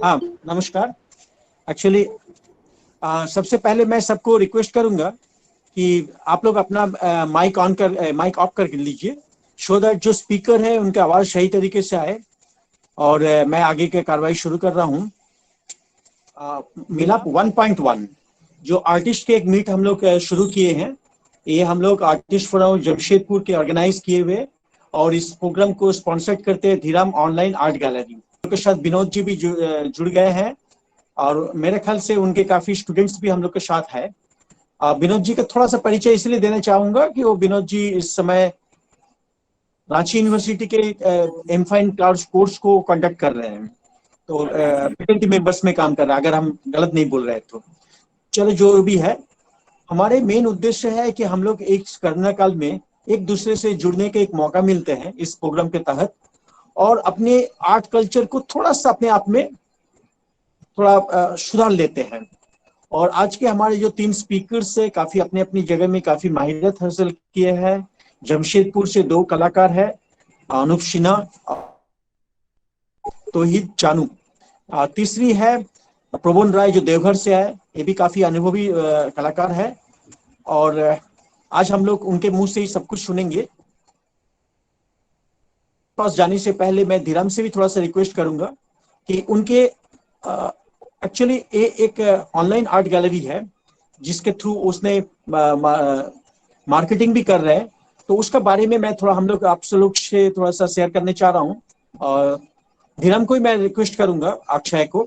हाँ, नमस्कार। एक्चुअली सबसे पहले मैं सबको रिक्वेस्ट करूंगा कि आप लोग अपना माइक ऑफ कर लीजिए, सो दैट जो स्पीकर है उनकी आवाज़ सही तरीके से आए। और मैं आगे की कार्रवाई शुरू कर रहा हूँ। मिलाप 1.1 जो आर्टिस्ट के एक मीट हम लोग शुरू किए हैं, ये हम लोग आर्टिस्ट फोरम जमशेदपुर के ऑर्गेनाइज किए हुए, और इस प्रोग्राम को स्पॉन्सर करते हैं धीराम ऑनलाइन आर्ट गैलरी के साथ। विनोद जी भी जुड़ गए हैं, और मेरे ख्याल से उनके काफी स्टूडेंट्स भी हम लोग के साथ है। विनोद जी का थोड़ा सा परिचय इसलिए देना चाहूंगा कि वो विनोद जी इस समय रांची यूनिवर्सिटी के एम फाइन क्लाउड कोर्स को कंडक्ट कर रहे हैं, तो फैकल्टी मेंबर्स में काम कर रहा है, अगर हम गलत नहीं बोल रहे हैं तो। चलो, जो भी है, हमारे मेन उद्देश्य है कि हम लोग एक कोरोना काल में एक दूसरे से जुड़ने के एक मौका मिलते हैं इस प्रोग्राम के तहत, और अपने आर्ट कल्चर को थोड़ा सा अपने आप में थोड़ा सुधार लेते हैं। और आज के हमारे जो 3 स्पीकर्स है, काफी अपने अपनी जगह में काफी माहिरत हासिल किए हैं। जमशेदपुर से 2 कलाकार है, अनूप सिन्हा, तोहिद चानू। तीसरी है प्रबोन राय जो देवघर से है, ये भी काफी अनुभवी कलाकार है। और आज हम लोग उनके मुंह से ही सब कुछ सुनेंगे। पास जाने से पहले मैं धीराम से भी थोड़ा सा रिक्वेस्ट करूंगा कि उनके एक्चुअली एक ऑनलाइन आर्ट गैलरी है जिसके थ्रू उसने मार्केटिंग भी कर रहे हैं, तो उसका बारे में मैं थोड़ा हम लोग आप लोग से थोड़ा सा शेयर करने चाह रहा हूँ। और धीराम को ही मैं रिक्वेस्ट करूंगा, अक्षय को,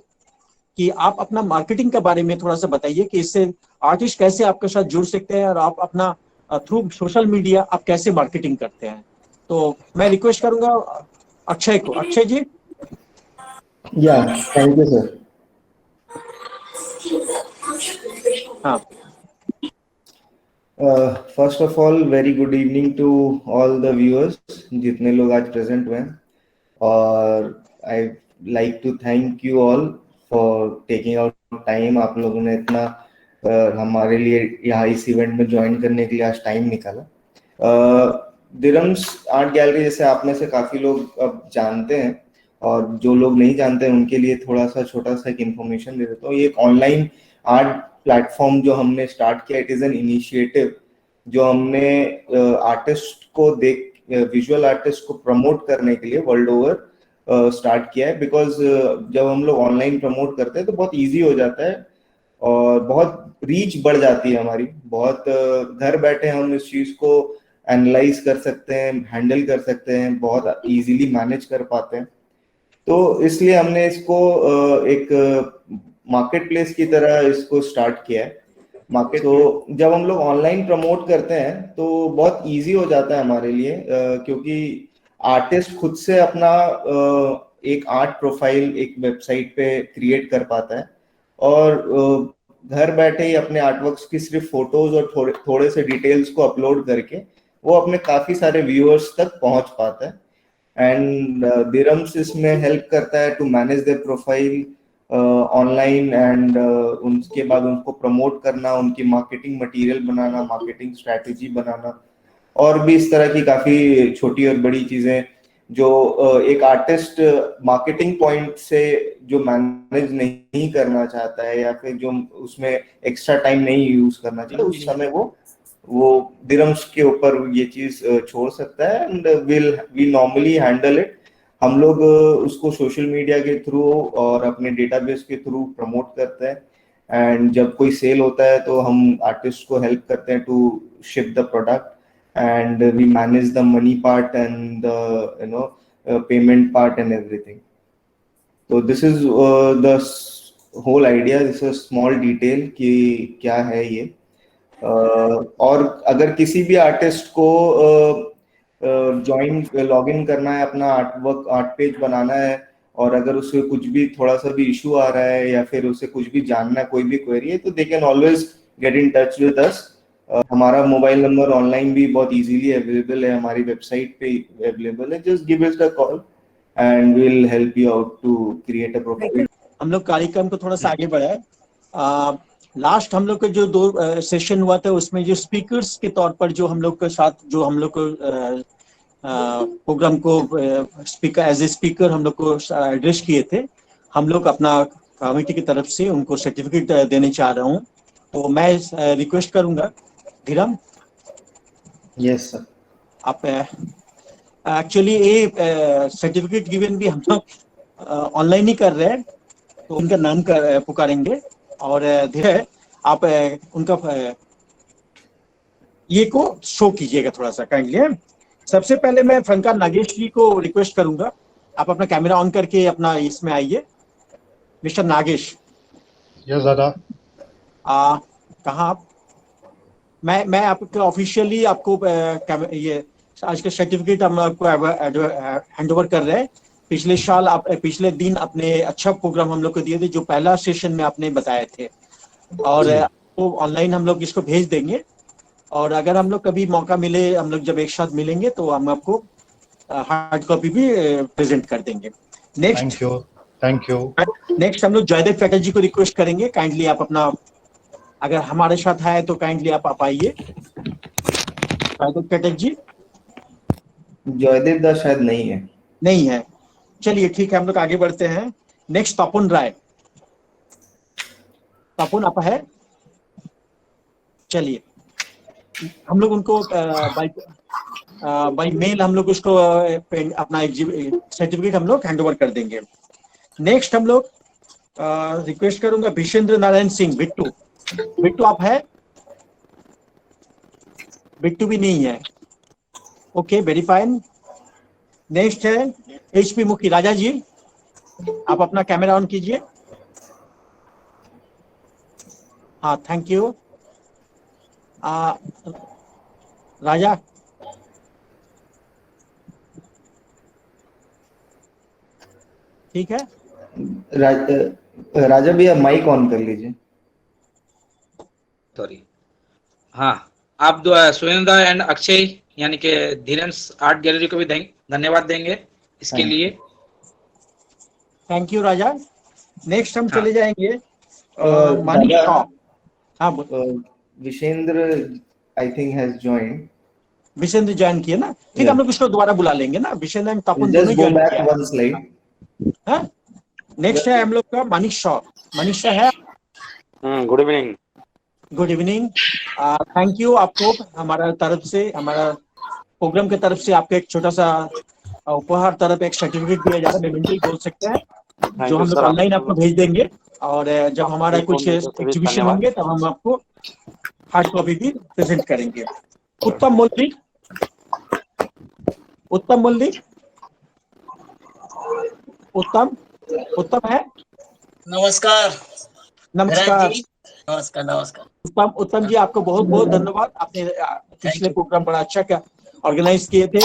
कि आप अपना मार्केटिंग के बारे में थोड़ा सा बताइए कि इससे आर्टिस्ट कैसे आपके साथ जुड़ सकते हैं, और आप अपना थ्रू सोशल मीडिया आप कैसे मार्केटिंग करते हैं। तो मैं रिक्वेस्ट करूंगा अक्षय को। अक्षय जी। Yeah, thank you, sir. हाँ। First of all, very good evening to all the viewers जितने लोग आज present हुए हैं, और I like to thank you all for taking out time. आप लोगों ने इतना हमारे लिए यहाँ इस इवेंट में ज्वाइन करने के लिए आज टाइम निकाला। दिरम्स आर्ट गैलरी जैसे आप में से काफी लोग अब जानते हैं, और जो लोग नहीं जानते हैं उनके लिए थोड़ा सा छोटा सा एक इन्फॉर्मेशन दे देता हूँ। ये एक ऑनलाइन आर्ट प्लेटफॉर्म जो हमने स्टार्ट किया, इट इज एन इनिशिएटिव जो हमने आर्टिस्ट को विजुअल आर्टिस्ट को प्रमोट करने के लिए वर्ल्ड ओवर स्टार्ट किया है। बिकॉज जब हम लोग ऑनलाइन प्रमोट करते हैं तो बहुत इजी हो जाता है और बहुत रीच बढ़ जाती है हमारी। बहुत घर बैठे हम इस चीज को एनालाइज कर सकते हैं, हैंडल कर सकते हैं, बहुत इजीली मैनेज कर पाते हैं। तो इसलिए हमने इसको एक मार्केट प्लेस की तरह इसको स्टार्ट किया है। मार्केट तो जब हम लोग ऑनलाइन प्रमोट करते हैं तो बहुत इजी हो जाता है हमारे लिए, क्योंकि आर्टिस्ट खुद से अपना एक आर्ट प्रोफाइल एक वेबसाइट पे क्रिएट कर पाता है, और घर बैठे ही अपने आर्टवर्क्स की सिर्फ फोटोज और थोड़े से डिटेल्स को अपलोड करके वो अपने काफी सारे व्यूअर्स तक पहुंच पाता है। एंड दिरम्स इसमें हेल्प करता है to manage their profile online, and उसके बाद उनको प्रमोट करना, उनकी मार्केटिंग मटेरियल बनाना, मार्केटिंग स्ट्रैटेजी बनाना, और भी इस तरह की काफी छोटी और बड़ी चीजें जो एक आर्टिस्ट मार्केटिंग पॉइंट से जो मैनेज नहीं करना चाहता है या फिर जो उसमें एक्स्ट्रा टाइम नहीं यूज करना चाहिए, उस समय वो दिरम्स के ऊपर ये चीज छोड़ सकता है। And we normally handle it. हम लोग उसको सोशल मीडिया के थ्रू और अपने डेटाबेस के थ्रू प्रमोट करते हैं, एंड जब कोई सेल होता है तो हम आर्टिस्ट को हेल्प करते हैं to ship the product, and we manage the money part and the payment part and everything. So this is the whole idea. This is a small detail कि क्या है ये। और अगर किसी भी आर्टिस्ट को लॉग इन करना है, अपना आर्ट पेज बनाना है, और अगर उसे कुछ भी थोड़ा सा भी इशू आ रहा है या फिर उसे कुछ भी जानना है, कोई भी क्वेरी है, तो they can always get in touch with us. हमारा मोबाइल नंबर ऑनलाइन भी बहुत इजीली अवेलेबल है, हमारी वेबसाइट पे अवेलेबल है। Just give us a call and we will help you out to create a profile. हम लोग कार्यक्रम को थोड़ा सा आगे बढ़ाए। लास्ट हम लोग का जो 2 सेशन हुआ था उसमें जो स्पीकर्स के तौर पर जो हम लोग के साथ जो हम लोग को प्रोग्राम को स्पीकर एज ए स्पीकर हम लोग को एड्रेस किए थे, हम लोग अपना कमेटी की तरफ से उनको सर्टिफिकेट देने चाह रहा हूँ। तो मैं रिक्वेस्ट करूंगा धीरम, यस सर। आप एक्चुअली ये सर्टिफिकेट गिवन भी हम लोग ऑनलाइन ही कर रहे हैं, तो उनका नाम पुकारेंगे और धीरे आप उनका ये को शो कीजिएगा थोड़ा सा काइंडली। सबसे पहले मैं फनकार नागेश जी को रिक्वेस्ट करूंगा, आप अपना कैमरा ऑन करके अपना इसमें आइए। मिस्टर नागेश। यस दादा। कहाँ आप? मैं आपको ऑफिशियली आपको ये आज का सर्टिफिकेट हम आपको हैंड ओवर कर रहे हैं। पिछले साल आप पिछले दिन अपने अच्छा प्रोग्राम हम लोग को दिए थे, जो पहला सेशन में आपने बताए थे, और आपको ऑनलाइन हम लोग इसको भेज देंगे। और अगर हम लोग कभी मौका मिले, हम लोग जब एक साथ मिलेंगे तो हम आपको हार्ड कॉपी भी प्रेजेंट कर देंगे। Next thank you. नेक्स्ट हम लोग जयदेव चटर्जी को रिक्वेस्ट करेंगे, काइंडली आप अपना, अगर हमारे साथ है तो काइंडली आप आइए। जयदेव चटर्जी। जयदेव दा शायद नहीं है। चलिए ठीक है, हम लोग आगे बढ़ते हैं। नेक्स्ट तपन राय। तपन आप है? चलिए हम लोग उनको बाई मेल हम लोग उसको अपना सर्टिफिकेट हम लोग हैंड ओवर कर देंगे। नेक्स्ट हम लोग रिक्वेस्ट करूंगा विशेंद्र नारायण सिंह, बिट्टू। बिट्टू आप है? बिट्टू भी नहीं है। Okay, very fine. नेक्स्ट है एचपी मुखी, राजा जी आप अपना कैमरा ऑन कीजिए। हाँ, थैंक यू। राजा। ठीक है। राजा भैया माइक ऑन कर लीजिए। सॉरी। हाँ, आप सुरेंद्र एंड अक्षय यानी कि धीरेंस आर्ट गैलरी को भी धन्यवाद देंगे इसके लिए। Thank you Raja. नेक्स्ट हम चले जाएंगे मानिक शॉ। हाँ, Vishendra I think has joined. Vishendra join किए ना? ठीक है, हम लोग उसको दोबारा बुला लेंगे ना। विशेंद्र एंड तपन दोनों ज्वाइन किया। One slide. नेक्स्ट है हम लोग का मानिक शॉ। मानिक शॉ है? Good evening. Good evening. Thank you आपको हमारा तरफ से, हमारा प्रोग्राम की तरफ से आपको एक छोटा सा उपहार तरफ एक सर्टिफिकेट दिया जा रहा है, मेमेंटो बोल सकते हैं, जो हम लोग ऑनलाइन आपको भेज देंगे। और जब हमारा कुछ एग्जीबिशन होंगे तब हम आपको हार्ड कॉपी भी प्रेजेंट करेंगे। उत्तम मल्लिक। उत्तम मल्लिक। उत्तम है? नमस्कार। नमस्कार। नमस्कार। उत्तम जी आपको बहुत बहुत धन्यवाद। आपने पिछले प्रोग्राम बड़ा अच्छा ऑर्गेनाइज किए थे,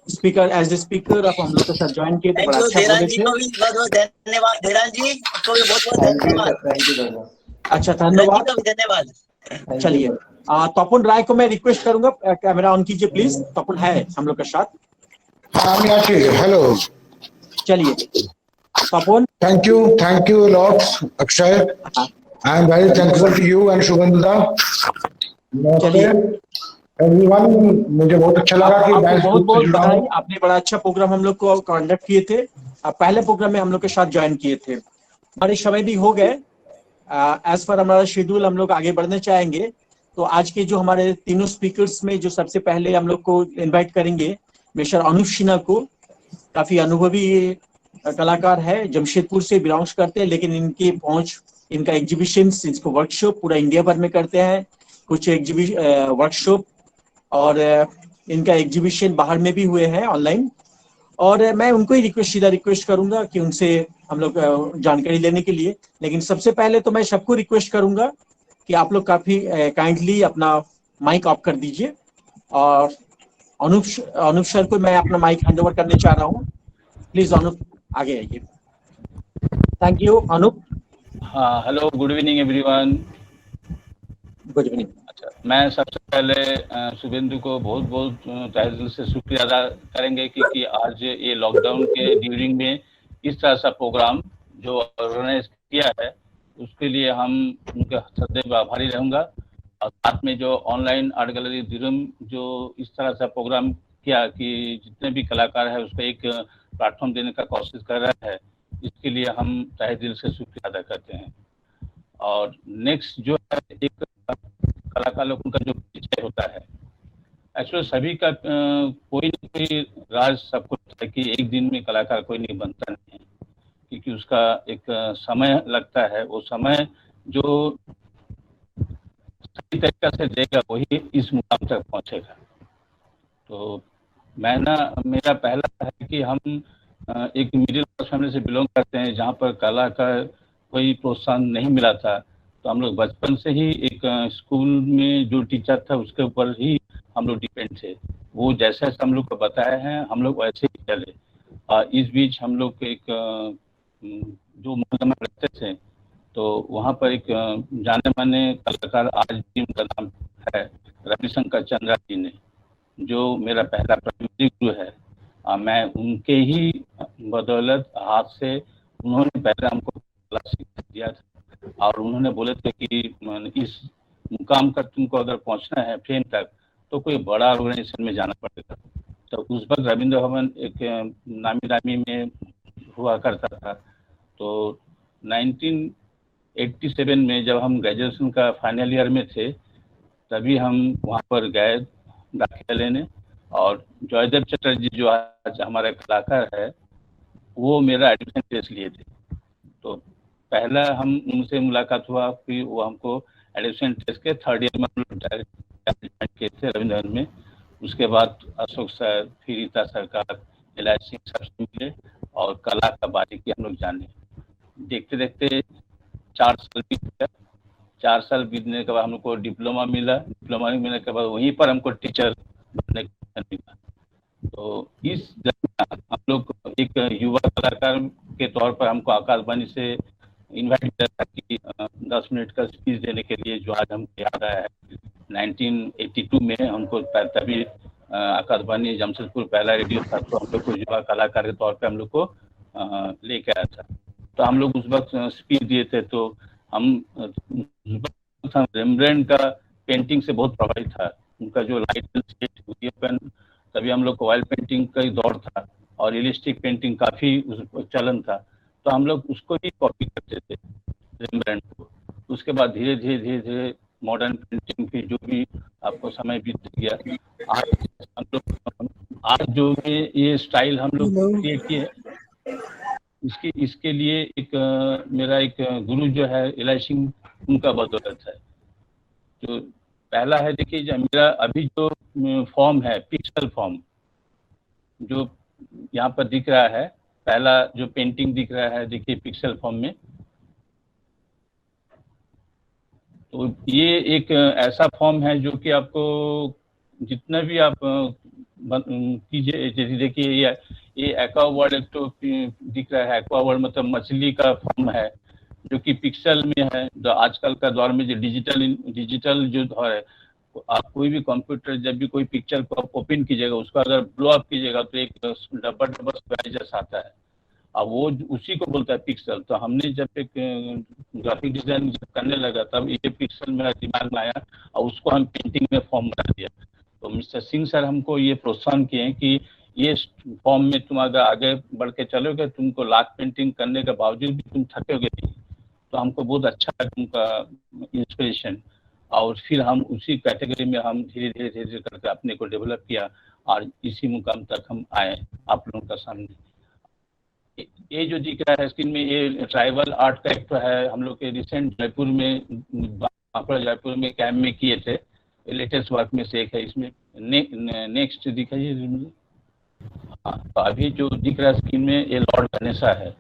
स्पीकर एज ए स्पीकर आप हम लोग के साथ ज्वाइन किए थे, बड़ा अच्छा बोले थे। बहुत धन्यवाद धीरान जी को भी बहुत धन्यवाद। अच्छा, धन्यवाद। चलिए तपन राय को मैं रिक्वेस्ट करूंगा, कैमरा ऑन कीजिए प्लीज। तपन है हम लोग के साथ? हेलो। चलिए Tapan. Thank you lot Akshay. I am very thankful to you and Shubhendra. चलिए एवरीवन, मुझे बहुत अच्छा लगा कि बहुत बहुत बधाई, आपने बड़ा अच्छा प्रोग्राम हम लोग को कंडक्ट किए थे। पहले प्रोग्राम में हम लोग के साथ ज्वाइन किए थे। हमारे समय भी हो गए, एज पर हमारा शेड्यूल हम लोग आगे बढ़ने चाहेंगे। तो आज के जो हमारे तीनों स्पीकर्स में जो सबसे पहले हम लोग को इनवाइट करेंगे मिस्टर अनुप सिन्हा को। काफी अनुभवी कलाकार है, जमशेदपुर से बिलोंग्स करते हैं, लेकिन इनकी पहुंच, इनका एग्जीबिशन, इसको वर्कशॉप पूरा इंडिया भर में करते हैं, कुछ एग्जीबिशन वर्कशॉप और इनका एग्जीबिशन बाहर में भी हुए हैं ऑनलाइन। और मैं उनको ही सीधा रिक्वेस्ट करूंगा कि उनसे हम लोग जानकारी लेने के लिए। लेकिन सबसे पहले तो मैं सबको रिक्वेस्ट करूंगा कि आप लोग काफी काइंडली अपना माइक ऑफ कर दीजिए। और अनुप सर को मैं अपना माइक हैंड ओवर करने चाह रहा हूँ। प्लीज अनुप आगे आइए। Thank you Anup. हाँ, hello, good evening everyone. Good evening. अच्छा, मैं सबसे पहले शुभेंदु को बहुत बहुत तहे दिल से शुक्रिया अदा करेंगे कि आज ये लॉकडाउन के ड्यूरिंग में इस तरह सा प्रोग्राम जो ऑर्गेनाइज किया है, उसके लिए हम उनके सदैव आभारी रहूँगा। और साथ में जो ऑनलाइन आर्ट गैलरी धीरम जो इस तरह सा प्रोग्राम किया कि जितने भी कलाकार है उसको एक प्लेटफॉर्म देने का कोशिश कर रहा है, इसके लिए हम तहे दिल से शुक्रिया अदा करते हैं। और नेक्स्ट जो है, एक कलाकारों का जो परिचय होता है, एक्चुअली सभी का कोई ना कोई राज सबको है कि एक दिन में कलाकार कोई नहीं बनता नहीं है, क्योंकि उसका एक समय लगता है। वो समय जो सही तरीका से देगा वही इस मुकाम तक पहुंचेगा। तो मेरा पहला है कि हम एक मिडिल क्लास फैमिली से बिलोंग करते हैं, जहाँ पर कला का कोई प्रोत्साहन नहीं मिला था। तो हम लोग बचपन से ही एक स्कूल में जो टीचर था उसके ऊपर ही हम लोग डिपेंड थे। वो जैसे हम लोग को बताए हैं हम लोग वैसे ही चले। इस बीच हम लोग एक जो मोहल्ला में रहते थे, तो वहाँ पर एक जाने माने कलाकार, आज भी उनका नाम है रविशंकर चंद्रा जी ने, जो मेरा पहला प्राइमरी गुरु है। मैं उनके ही बदौलत हाथ से उन्होंने पहले हमको कला शिक्षा दिया था, और उन्होंने बोले थे कि इस मुकाम तक तुमको अगर पहुंचना है फेम तक, तो कोई बड़ा ऑर्गेनाइजेशन में जाना पड़ेगा। तो उस वक्त रविंद्र भवन एक नामी दामी में हुआ करता था। तो 1987 में जब हम ग्रेजुएशन का फाइनल ईयर में थे, तभी हम वहाँ पर गए दाखिला लेने, और जयदेव चटर्जी जो आज हमारे कलाकार है, वो मेरा एडमिशन टेस्ट लिए थे। तो पहला हम उनसे मुलाकात हुआ, फिर वो हमको एडमिशन टेस्ट के थर्ड ईयर में हम लोग डायरेक्ट किए थे रविंद्र में। उसके बाद अशोक सर, फिर रीता सरकार, इलाज सिंह सबसे मिले, और कला का बारीकी हम लोग जाने। देखते देखते 4 साल बीत गया। 4 साल बीतने के बाद हमको डिप्लोमा मिला। डिप्लोमा मिलने के बाद वहीं पर हमको टीचर बनने का मिला। तो इस दरमियान हम लोग एक युवा कलाकार के तौर पर हमको आकाशवाणी से इनवाइट किया था कि 10 मिनट का स्पीच देने के लिए, जो आज हमको याद आया है। 1982 में हमको तभी आकाशवाणी जमशेदपुर पहला रेडियो था, तो हम लोग को युवा कलाकार के तौर पर हम लोग को लेके आया था। तो हम लोग उस वक्त स्पीच दिए थे। तो हम रेम्ब्रेंट का पेंटिंग से बहुत प्रभावित था। उनका जो लाइट, तभी हम लोग को ऑयल पेंटिंग का ही दौर था, और रियलिस्टिक पेंटिंग काफी चलन था। तो हम लोग उसको ही कॉपी करते थे, रेम्ब्रेंट को। उसके बाद धीरे धीरे मॉडर्न पेंटिंग की जो भी आपको समय बीत गया, आज जो ये स्टाइल हम लोग क्रिएट किए, इसके लिए एक मेरा एक गुरु जो है इलाज सिंह, उनका बदौलत है। जो पहला है, देखिए जो मेरा अभी जो फॉर्म है, पिक्सल फॉर्म जो यहाँ पर दिख रहा है, पहला जो पेंटिंग दिख रहा है, देखिए पिक्सल फॉर्म में। तो ये एक ऐसा फॉर्म है जो कि आपको जितना भी आप कीजिए, जैसे देखिए ये एक्वा वर्ल्ड एक तो दिख रहा है। एक्वा वर्ल्ड मतलब मछली का फॉर्म है, जो कि पिक्सल में है। जो आजकल का दौर में जो डिजिटल जो दौर है, आप कोई भी कंप्यूटर जब भी कोई पिक्चर को आप ओपन कीजिएगा, उसको अगर ब्लो अप कीजिएगा तो एक डबल स्क्वायर जैसा आता है, अब वो उसी को बोलता है पिक्सल। तो हमने जब एक ग्राफिक डिजाइन करने लगा, तब ये पिक्सल मेरा दिमाग में आया, और उसको हम पेंटिंग में फॉर्म कर दिया। तो मिस्टर सिंह सर हमको ये प्रोत्साहन किए कि ये फॉर्म में तुम अगर आगे बढ़ के चलोगे, तुमको लाख पेंटिंग करने के बावजूद भी तुम थकोगे नहीं। तो हमको बहुत अच्छा लगा उनका इंस्पिरेशन, और फिर हम उसी कैटेगरी में हम धीरे धीरे करके अपने को डेवलप किया, और इसी मुकाम तक हम आए आप लोगों का सामने। ये जो दिख रहा है स्क्रीन में, ये ट्राइबल आर्ट का एक है, हम लोग के रिसेंट जयपुर में, बांकुड़ा जयपुर में कैम्प में किए थे। लेटेस्ट वर्क में से एक है। इसमें नेक्स्ट दिखाइए। हाँ, तो अभी जो दिख रहा है स्क्रीन में, ये लॉर्ड गणेशा है।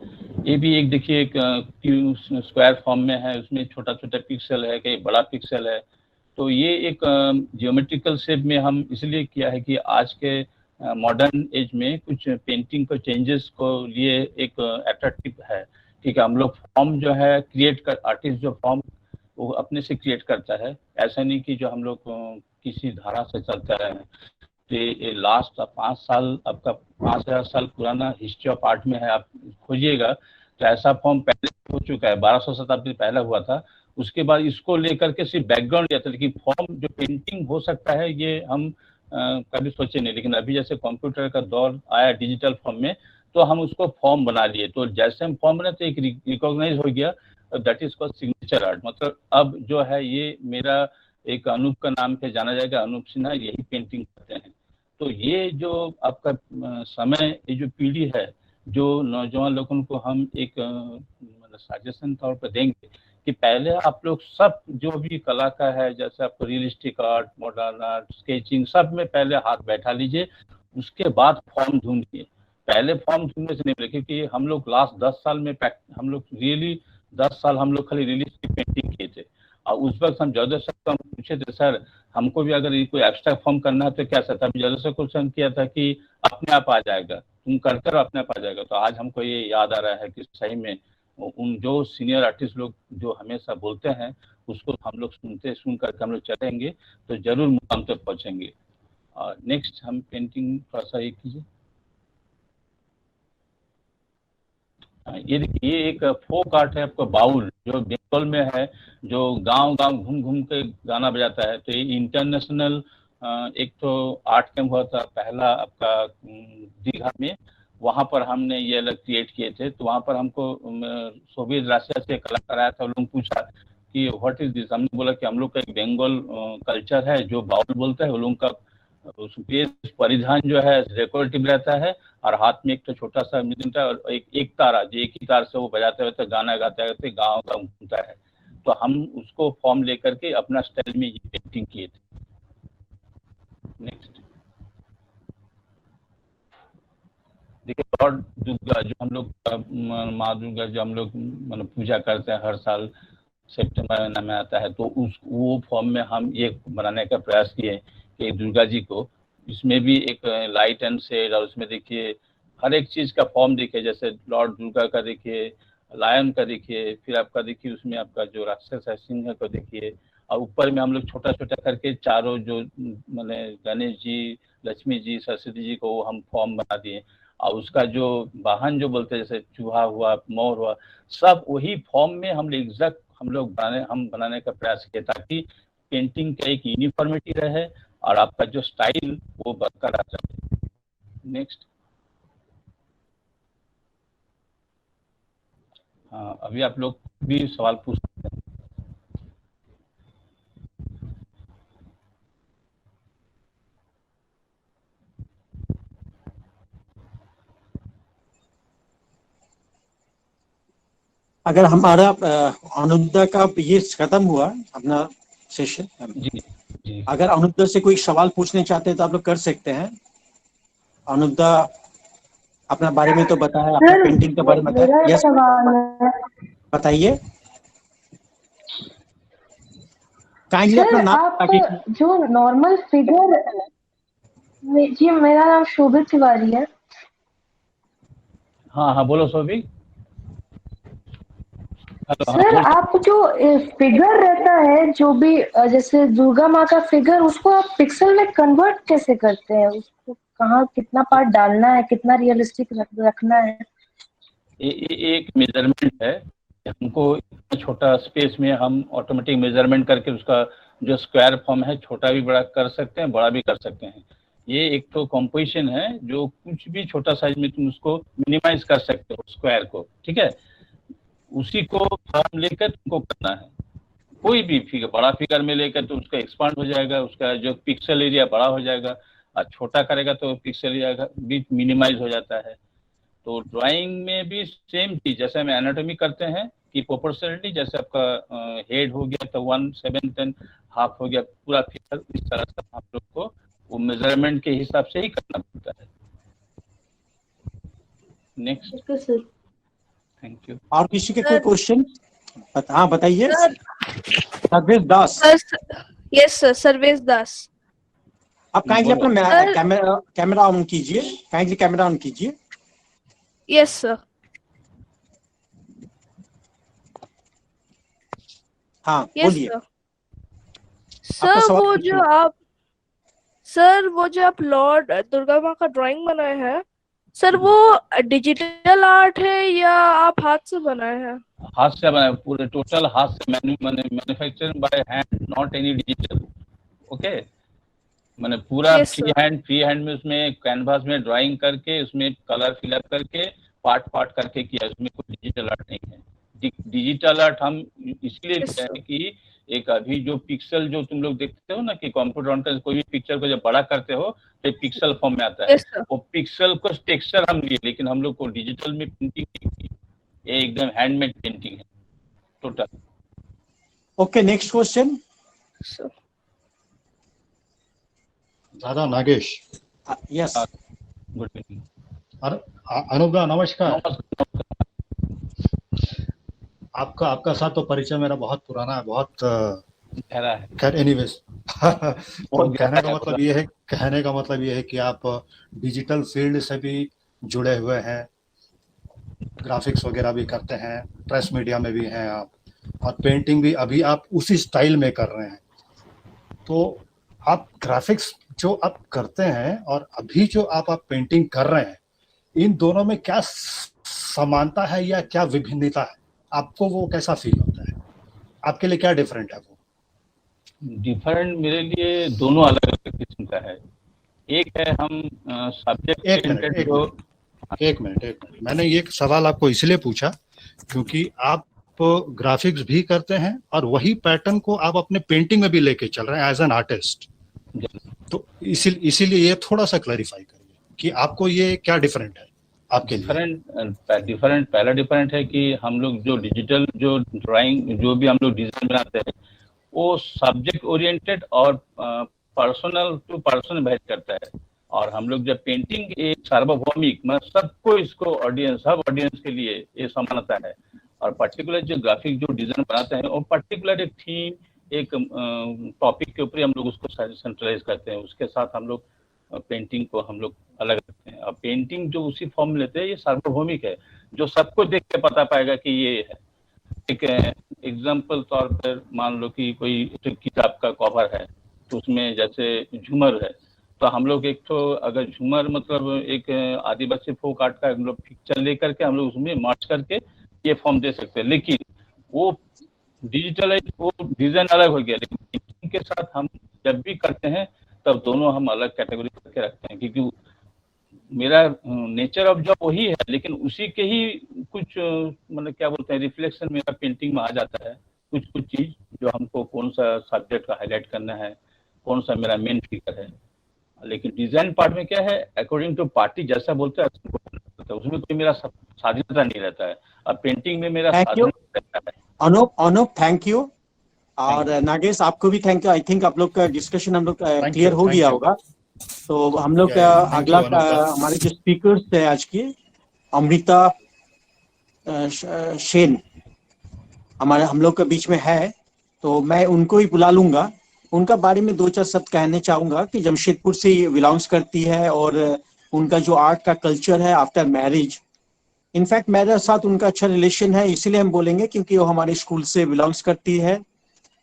ये भी एक देखिए एक स्क्वायर फॉर्म में है, उसमें छोटा छोटा पिक्सल है, कहीं बड़ा पिक्सल है। तो ये एक जियोमेट्रिकल शेप में हम इसलिए किया है कि आज के मॉडर्न एज में कुछ पेंटिंग को चेंजेस को लिए एक अट्रैक्टिव है। ठीक है, हम लोग फॉर्म जो है क्रिएट कर, आर्टिस्ट जो फॉर्म वो अपने से क्रिएट करता है, ऐसा नहीं कि जो हम लोग किसी धारा से चलते रहे हैं। तो ये लास्ट 5 साल, आपका 5000 साल पुराना हिस्ट्री ऑफ आर्ट में है, आप खोजिएगा तो ऐसा फॉर्म पहले हो चुका है, 1200 शताब्दी पहले हुआ था। उसके बाद इसको लेकर के सिर्फ बैकग्राउंड दिया था, लेकिन फॉर्म जो पेंटिंग हो सकता है ये हम कभी सोचे नहीं। लेकिन अभी जैसे कंप्यूटर का दौर आया डिजिटल फॉर्म में, तो तो हम उसको फॉर्म बना लिए। तो जैसे हम फॉर्म बनाए तो एक रिकॉग्नाइज हो गया, that is called signature art. मतलब अब जो है ये मेरा एक अनूप का नाम पे जाना जाएगा, अनूप सिन्हा यही पेंटिंग करते हैं। तो ये जो आपका समय, ये जो पीढ़ी है, जो नौजवान लोगों को हम एक मतलब सजेशन तौर पर देंगे कि पहले आप लोग सब जो भी कला का है, जैसे आपको realistic art, modern art, sketching, सब में पहले हाथ बैठा लीजिए, उसके बाद फॉर्म ढूंढिए। पहले फॉर्म ढूंढने से नहीं मिले, क्योंकि हम लोग लास्ट 10 साल में हम लोग रियली 10 साल हम लोग खाली रियलिस्टिक पेंटिंग किए थे। और उस वक्त हम ज्यादा से हम पूछे थे, सर हमको भी अगर कोई एब्स्ट्रैक्ट फॉर्म करना है तो क्या सर? हम ज्यादा से क्वेश्चन किया था कि अपने आप आ जाएगा, तुम करते रहो अपने आप आ जाएगा। तो आज हमको ये याद आ रहा है कि सही में उन जो सीनियर आर्टिस्ट लोग जो हमेशा बोलते हैं उसको हम लोग सुन करके हम लोग चलेंगे तो जरूर मुकाम तक पहुंचेंगे। और नेक्स्ट हम पेंटिंग थोड़ा सा ये कीजिए। ये देखिए, ये एक फोक आर्ट है आपका बाउल, जो बंगाल में है, जो गांव गांव घूम घूम के गाना बजाता है। तो ये इंटरनेशनल एक तो आर्ट कैंप हुआ था पहला आपका दीघा में, वहां पर हमने ये अलग क्रिएट किए थे। तो वहां पर हमको सोवियत रशिया से कलाकार आया था, लोग पूछा कि व्हाट इज दिस। हमने बोला कि हम लोग का एक बंगाल कल्चर है जो बाउल बोलता है, वो लोगों का परिधान जो है डेकोरेटिव रहता है, और हाथ में एक तो छोटा सा मिलता है और एक तारा, जो एक ही तार से वो बजाते रहते गाना गाते रहते गाँव गाँव घूमता है। तो हम उसको फॉर्म लेकर के अपना स्टाइल में ये पेंटिंग किए थे। नेक्स्ट देखिए, लॉर्ड दुर्गा जो हम लोग माँ दुर्गा जो हम लोग मतलब पूजा करते हैं हर साल सितंबर महीना में आता है, तो वो फॉर्म में हम ये बनाने का प्रयास किए कि दुर्गा जी को, इसमें भी एक लाइट एंड शेड, और उसमें देखिए हर एक चीज का फॉर्म देखिए, जैसे लॉर्ड दुर्गा का देखिए, लायन का देखिए, फिर आपका देखिए उसमें आपका जो राक्षस है सिंह को देखिए, और ऊपर में हम लोग छोटा छोटा करके चारों जो मैंने गणेश जी, लक्ष्मी जी, सरस्वती जी को हम फॉर्म बना दिए। और उसका जो वाहन जो बोलते हैं जैसे चूहा हुआ, मोर हुआ, सब वही फॉर्म में हम एग्जैक्ट हम लोग बनाने का प्रयास किया, ताकि पेंटिंग का एक यूनिफॉर्मिटी रहे और आपका जो स्टाइल वो बरकरार रहे। नेक्स्ट। हाँ, अभी आप लोग भी सवाल पूछ सकते हैं। अगर हमारा अनुदा का ये खत्म हुआ अपना सेशन, जी। अगर अनुदा से कोई सवाल पूछने चाहते हैं तो आप लोग कर सकते हैं। अनुदा अपना बारे में तो बताया, अपना पेंटिंग के बारे में बताया। यस, बताइए। काइंडली अपना नाम आप जो नॉर्मल फिगर, जी मेरा नाम शोभित तिवारी है। हाँ, बोलो शोभित। सर, आप जो फिगर रहता है, जो भी जैसे दुर्गा माँ का फिगर, उसको आप पिक्सल में कन्वर्ट कैसे करते हैं? उसको कहाँ कितना पार्ट डालना है, कितना रियलिस्टिक रखना है? एक मेजरमेंट है, हमको छोटा स्पेस में हम ऑटोमेटिक मेजरमेंट करके उसका जो स्क्वायर फॉर्म है छोटा भी बड़ा कर सकते हैं, बड़ा भी कर सकते हैं। ये एक तो कंपोजिशन है, जो कुछ भी छोटा साइज में तुम उसको मिनिमाइज कर सकते हो स्क्वायर को, ठीक है। उसी को फॉर्म लेकर तुमको करना है। कोई भी फिगर, बड़ा फिगर में लेकर तो उसका एक्सपांड हो जाएगा, उसका जो पिक्सल एरिया बड़ा हो जाएगा, और छोटा करेगा तो पिक्सल एरिया भी मिनिमाइज हो जाता है। तो ड्राइंग में भी सेम चीज, जैसे हम एनाटॉमी करते हैं कि प्रोपोर्शनलिटी, जैसे आपका हेड हो गया तो 1/7 एंड हाफ हो गया पूरा फिगर, इस तरह से आप लोग को वो मेजरमेंट के हिसाब से ही करना पड़ता है। नेक्स्ट। Thank you. और किसी के कोई क्वेश्चन? हाँ, बताइए। सर्वेश दास। यस सर, सर्वेश दास। आप काइंडली अपना कैमरा ऑन कीजिए, काइंडली कैमरा ऑन कीजिए। Yes sir. हाँ, बोलिए। सर, वो जो आप लॉर्ड दुर्गा माँ का ड्राइंग बनाए हैं सर, वो डिजिटल आर्ट है या आप हाथ से बनाए हैं? हाथ से बनाए, पूरे टोटल हाथ से manufacturing by hand, not any digital. Okay. मैंने पूरा Yes, sir. फ्री हैंड में उसमें कैनवास में ड्राइंग करके उसमें कलर फिलअप करके पार्ट करके किया, उसमें कोई डिजिटल आर्ट नहीं है। डिजिटल आर्ट हम इसलिए Yes, किया sir. है कि एक अभी जो पिक्सल जो तुम लोग देखते हो ना कि कंप्यूटर ऑन कर कोई भी पिक्चर को जब बड़ा करते हो तो पिक्सल फॉर्म में आता है, Yes, sir. वो पिक्सल को टेक्सचर हम लिए, लेकिन हम लोग को डिजिटल में पेंटिंग नहीं की, ये एकदम हैंडमेड पेंटिंग है total. Okay, next question. So, दादा नागेश। Yes, good evening. अनुगा नमस्कार। आपका साथ तो परिचय मेरा बहुत पुराना है, बहुत गहरा है। खैर एनीवेज तो कहने का मतलब ये है कि आप डिजिटल फील्ड से भी जुड़े हुए हैं, ग्राफिक्स वगैरह भी करते हैं, प्रेस मीडिया में भी हैं आप, और पेंटिंग भी अभी आप उसी स्टाइल में कर रहे हैं। तो आप ग्राफिक्स जो आप करते हैं और अभी जो आप पेंटिंग कर रहे हैं, इन दोनों में क्या समानता है या क्या विभिन्नता है? आपको वो कैसा फील होता है? आपके लिए क्या डिफरेंट है? वो डिफरेंट मेरे लिए दोनों अलग अलग किस्म का है। एक है हम सब्जेक्ट एक मिनट मैंने ये सवाल आपको इसलिए पूछा क्योंकि आप ग्राफिक्स भी करते हैं और वही पैटर्न को आप अपने पेंटिंग में भी लेके चल रहे हैं एज एन आर्टिस्ट। तो इसीलिए ये थोड़ा सा क्लैरिफाई करिए कि आपको ये क्या डिफरेंट है आपके लिए। पहला डिफरेंट है कि हम लोग जो डिजिटल जो ड्राइंग जो भी हम लोग डिजाइन बनाते हैं वो सब्जेक्ट ओरिएंटेड और पर्सनल टू पर्सन भेज करता है, और हम लोग जब पेंटिंग एक सार्वभौमिक मतलब सबको इसको ऑडियंस सब ऑडियंस के लिए ये समानता है, और पर्टिकुलर जो ग्राफिक जो डिजाइन बनाते हैं वो पर्टिकुलर एक थीम एक टॉपिक के ऊपर हम लोग उसको सेंट्रलाइज करते हैं, उसके साथ हम लोग पेंटिंग को हम लोग अलग रखते हैं। और पेंटिंग जो उसी फॉर्म में लेते हैं ये सार्वभौमिक है, जो सबको देख के पता पाएगा कि ये है। एक एग्जाम्पल तौर पर मान लो कि कोई किताब का कवर है तो उसमें जैसे झूमर है, तो हम लोग एक तो अगर झूमर मतलब एक आदिवासी फोक आर्ट का हम लोग पिक्चर लेकर के हम लोग उसमें मर्ज करके ये फॉर्म दे सकते हैं, लेकिन वो डिजिटलाइज वो डिजाइन अलग हो गया, लेकिन पेंटिंग के साथ हम जब भी करते हैं तब दोनों हम अलग कैटेगरी करके रखते हैं, क्योंकि मेरा नेचर ऑफ जॉब वही है, लेकिन उसी के ही कुछ मतलब क्या बोलते हैं रिफ्लेक्शन मेरा पेंटिंग में आ जाता है, कुछ चीज जो हमको कौन सा सब्जेक्ट का हाईलाइट करना है, कौन सा मेरा मेन फिगर है। लेकिन डिजाइन पार्ट में क्या है अकॉर्डिंग टू पार्टी जैसा बोलते हैं उसमें कोई मेरा स्वाधीनता नहीं रहता है, और पेंटिंग में मेरा स्वाधीनता रहता है। अनुप थैंक यू, और नागेश आपको भी थैंक यू। आई थिंक आप लोग का डिस्कशन हम लोग क्लियर हो गया होगा। तो हम लोग का अगला हमारे जो स्पीकर्स थे आज की अमृता शेन हम लोग के बीच में है, तो मैं उनको ही बुला लूंगा। उनका बारे में दो चार शब्द कहने चाहूंगा कि जमशेदपुर से बिलोंग्स करती है और उनका जो आर्ट का कल्चर है आफ्टर मैरिज, इनफैक्ट मेरे साथ उनका अच्छा रिलेशन है, इसीलिए हम बोलेंगे क्योंकि वो हमारे स्कूल से बिलोंग्स करती है।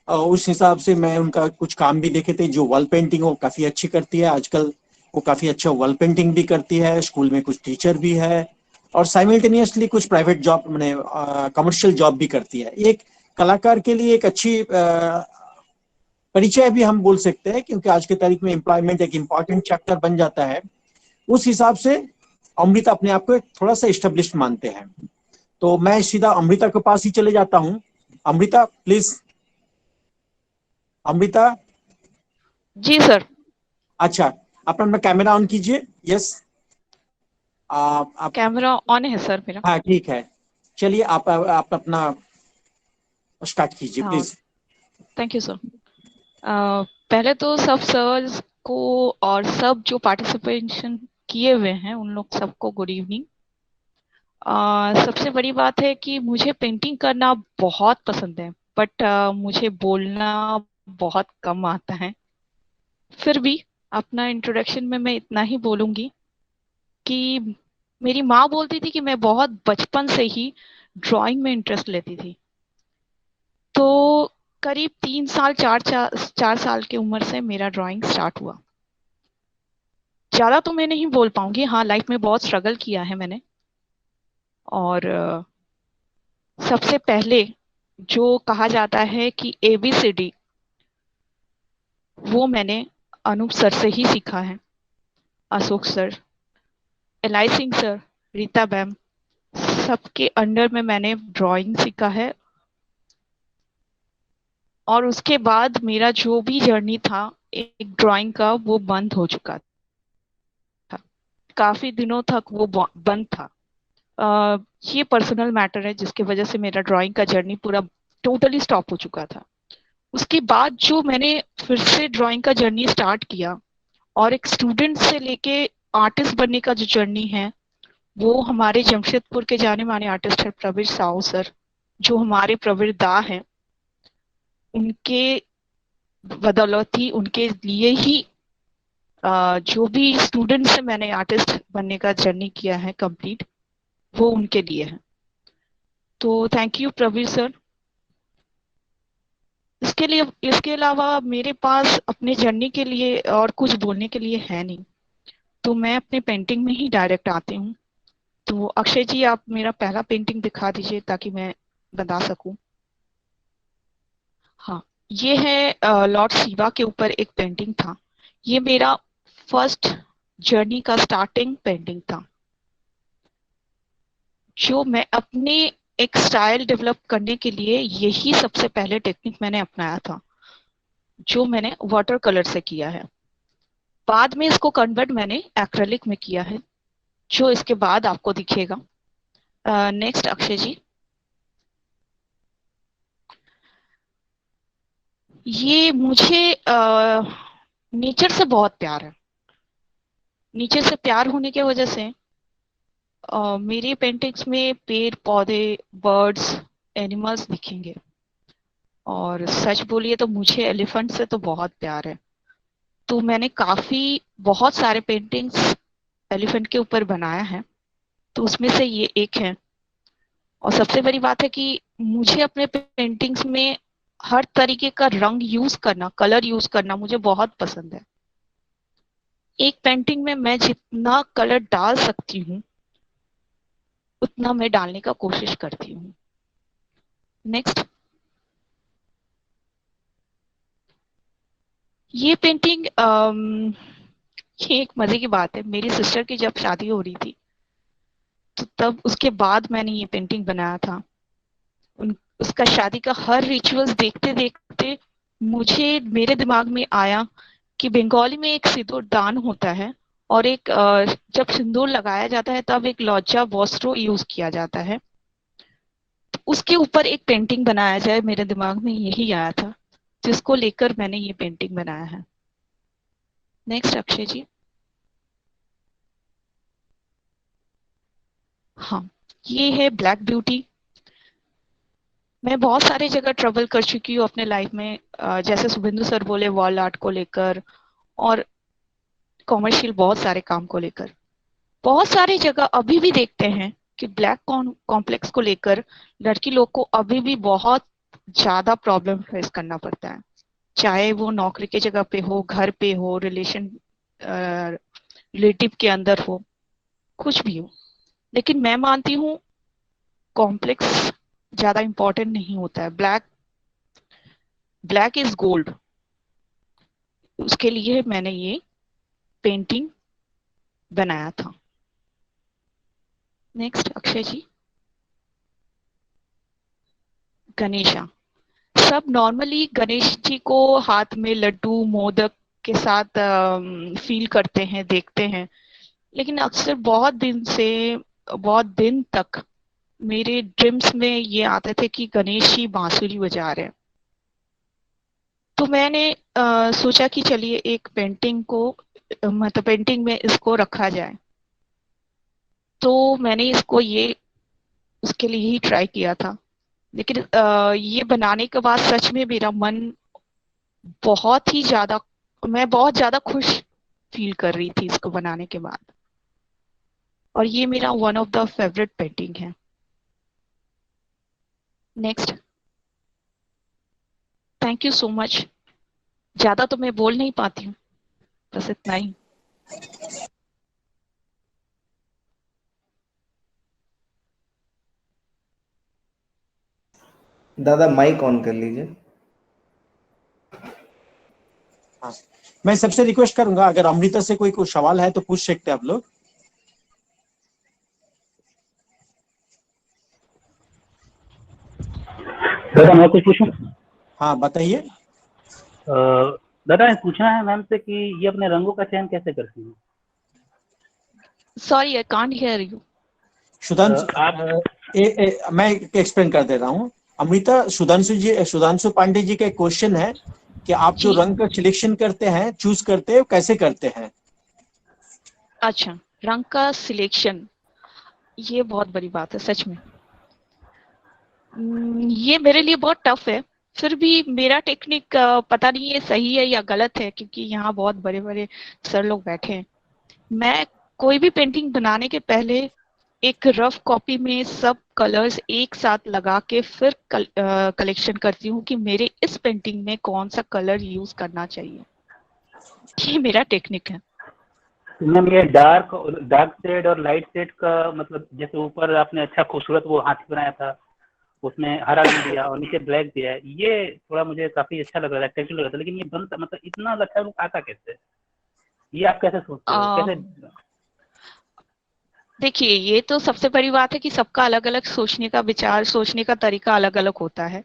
उस हिसाब से मैं उनका कुछ काम भी देखे थे, जो वॉल पेंटिंग वो काफी अच्छी करती है, आजकल वो काफी अच्छा वॉल पेंटिंग भी करती है, स्कूल में कुछ टीचर भी है और साइमल्टेनियसली कुछ प्राइवेट जॉब मैंने कमर्शियल जॉब भी करती है। एक कलाकार के लिए एक अच्छी परिचय भी हम बोल सकते हैं, क्योंकि आज के तारीख में एम्प्लॉयमेंट एक इम्पॉर्टेंट चैप्टर बन जाता है। उस हिसाब से अमृता अपने आप को थोड़ा सा एस्टेब्लिश मानते हैं, तो मैं सीधा अमृता के पास ही चले जाता हूँ। अमृता प्लीज। अमृता जी सर। अच्छा, अपना कैमरा ऑन कीजिए। यस, कैमरा ऑन है सर मेरा। हाँ ठीक है, चलिए आप अपना स्टार्ट कीजिए प्लीज। Thank you sir. पहले तो सब सर्स को और सब जो पार्टिसिपेशन किए हुए हैं उन लोग सबको गुड इवनिंग। सबसे बड़ी बात है कि मुझे पेंटिंग करना बहुत पसंद है, बट मुझे बोलना बहुत कम आता है। फिर भी अपना इंट्रोडक्शन में मैं इतना ही बोलूँगी कि मेरी माँ बोलती थी कि मैं बहुत बचपन से ही ड्राइंग में इंटरेस्ट लेती थी। तो करीब 3 साल 4 साल की उम्र से मेरा ड्राइंग स्टार्ट हुआ। ज़्यादा तो मैं नहीं बोल पाऊंगी, हाँ लाइफ में बहुत स्ट्रगल किया है मैंने। और सबसे पहले जो कहा जाता है कि ABCD, वो मैंने अनूप सर से ही सीखा है, Ashok sir, ally Singh sir, Rita ma'am, सबके अंडर में मैंने ड्राइंग सीखा है। और उसके बाद मेरा जो भी जर्नी था एक ड्राइंग का, वो बंद हो चुका था, काफी दिनों तक वो बंद था। ये पर्सनल मैटर है जिसकी वजह से मेरा ड्राइंग का जर्नी पूरा टोटली स्टॉप हो चुका था। उसके बाद जो मैंने फिर से ड्राइंग का जर्नी स्टार्ट किया और एक स्टूडेंट से लेके आर्टिस्ट बनने का जो जर्नी है, वो हमारे जमशेदपुर के जाने माने आर्टिस्ट है प्रवीर साहू सर, जो हमारे प्रवीर दा हैं। उनके बदौलत ही, उनके लिए ही जो भी स्टूडेंट से मैंने आर्टिस्ट बनने का जर्नी किया है कंप्लीट, वो उनके लिए है। तो थैंक यू प्रवीर सर। इसके अलावा मेरे पास अपने जर्नी के लिए और कुछ बोलने के लिए है नहीं, तो मैं अपने पेंटिंग में ही डायरेक्ट आती हूँ। तो अक्षय जी, आप मेरा पहला पेंटिंग दिखा दीजिए ताकि मैं बता सकूं। हाँ, ये है लॉर्ड शिवा के ऊपर एक पेंटिंग था। ये मेरा फर्स्ट जर्नी का स्टार्टिंग पेंटिंग था, जो मैं अपने एक स्टाइल डेवलप करने के लिए यही सबसे पहले टेक्निक मैंने अपनाया था, जो मैंने वाटर कलर से किया है। बाद में इसको कन्वर्ट मैंने एक्रेलिक में किया है, जो इसके बाद आपको दिखेगा। नेक्स्ट अक्षय जी। ये मुझे नेचर से बहुत प्यार है। नेचर से प्यार होने की वजह से मेरी पेंटिंग्स में पेड़ पौधे, बर्ड्स, एनिमल्स दिखेंगे। और सच बोलिए तो मुझे एलिफेंट से तो बहुत प्यार है, तो मैंने बहुत सारे पेंटिंग्स एलिफेंट के ऊपर बनाया है, तो उसमें से ये एक है। और सबसे बड़ी बात है कि मुझे अपने पेंटिंग्स में हर तरीके का रंग यूज करना, कलर यूज करना मुझे बहुत पसंद है। एक पेंटिंग में मैं जितना कलर डाल सकती हूँ उतना मैं डालने का कोशिश करती हूँ। नेक्स्ट। ये पेंटिंग ये एक मजे की बात है, मेरी सिस्टर की जब शादी हो रही थी तो तब उसके बाद मैंने ये पेंटिंग बनाया था। उसका शादी का हर रिचुअल्स देखते देखते मुझे, मेरे दिमाग में आया कि बंगाली में एक सिंदूर दान होता है, और एक जब सिंदूर लगाया जाता है तब एक लज्जा वस्त्रो यूज किया जाता है, तो उसके ऊपर एक पेंटिंग बनाया जाए। मेरे दिमाग में यही आया था, जिसको लेकर मैंने ये पेंटिंग बनाया है। नेक्स्ट अक्षय जी। हाँ, ये है ब्लैक ब्यूटी। मैं बहुत सारी जगह ट्रेवल कर चुकी हूँ अपने लाइफ में, जैसे शुभेंदु सर बोले वॉल आर्ट को लेकर, और कॉमर्शियल बहुत सारे काम को लेकर। बहुत सारी जगह अभी भी देखते हैं कि ब्लैक कॉम्प्लेक्स को लेकर लड़की लोग को अभी भी बहुत ज्यादा प्रॉब्लम फेस करना पड़ता है, चाहे वो नौकरी के जगह पे हो, घर पे हो, रिलेटिव के अंदर हो, कुछ भी हो। लेकिन मैं मानती हूँ कॉम्प्लेक्स ज्यादा इंपॉर्टेंट नहीं होता है। Black is gold. उसके लिए मैंने ये पेंटिंग बनाया था। नेक्स्ट अक्षय जी। गणेशा। सब नॉर्मली गणेश जी को हाथ में लड्डू मोदक के साथ फील करते हैं, देखते हैं, लेकिन अक्सर बहुत दिन तक मेरे ड्रीम्स में ये आते थे कि गणेश जी बांसुरी बजा रहे हैं। तो मैंने सोचा कि चलिए एक मतलब पेंटिंग में इसको रखा जाए। तो मैंने इसको उसके लिए ही ट्राई किया था। लेकिन ये बनाने के बाद सच में मेरा मन मैं बहुत ज्यादा खुश फील कर रही थी इसको बनाने के बाद। और ये मेरा one of the favourite painting है। Next. Thank you so much. ज्यादा तो मैं बोल नहीं पाती हूँ, बस इतना ही। दादा माइक ऑन कर लीजिए। हाँ, मैं सबसे रिक्वेस्ट करूंगा, अगर अमृता से कोई सवाल है तो पूछ सकते हैं आप लोग। दादा मैं कुछ पूछूं? हाँ बताइए। दादा पूछना है मैम से कि ये अपने रंगों का चयन कैसे करती हैं? Sorry I can't hear you. Sudhanshu, मैं एक्सप्लेन कर दे रहा हूँ। अमृता, सुधांशु पांडे जी का क्वेश्चन है कि आप जो रंग का सिलेक्शन करते हैं, चूज करते हैं, कैसे करते हैं? अच्छा, रंग का सिलेक्शन, ये बहुत बड़ी बात है सच में। ये मेरे लिए बहुत टफ है, फिर भी मेरा टेक्निक पता नहीं ये सही है या गलत है, क्योंकि यहाँ बहुत बड़े बड़े सर लोग बैठे हैं। मैं कोई भी पेंटिंग बनाने के पहले एक रफ कॉपी में सब कलर्स एक साथ लगा के फिर कलेक्शन करती हूँ कि मेरे इस पेंटिंग में कौन सा कलर यूज करना चाहिए। ये मेरा टेक्निक है। मैम ये डार्क शेड और लाइट शेड का मतलब, जैसे ऊपर आपने अच्छा खूबसूरत वो हाथी बनाया था, उसमें हरा रंग दिया और नीचे ब्लैक दिया है, ये थोड़ा मुझे काफी अच्छा लग रहा था, अट्रैक्टिव लग रहा था, लेकिन ये बनता मतलब इतना अच्छा लुक आता कैसे? ये आप कैसे सोचते हो? कैसे? देखिए, ये तो सबसे बड़ी बात है कि सबका अलग अलग सोचने का विचार, सोचने का तरीका अलग अलग होता है।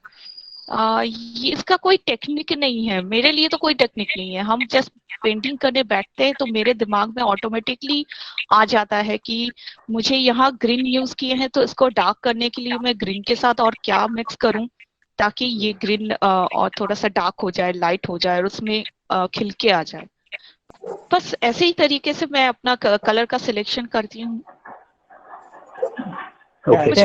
ये इसका कोई टेक्निक नहीं है, मेरे लिए तो कोई टेक्निक नहीं है। हम जस्ट पेंटिंग करने बैठते हैं तो मेरे दिमाग में ऑटोमेटिकली आ जाता है कि मुझे यहाँ ग्रीन यूज किए हैं तो इसको डार्क करने के लिए मैं ग्रीन के साथ और क्या मिक्स करूं ताकि ये ग्रीन और थोड़ा सा डार्क हो जाए, लाइट हो जाए और उसमें खिल के आ जाए। बस ऐसे ही तरीके से मैं अपना कलर का सिलेक्शन करती हूँ। कुछ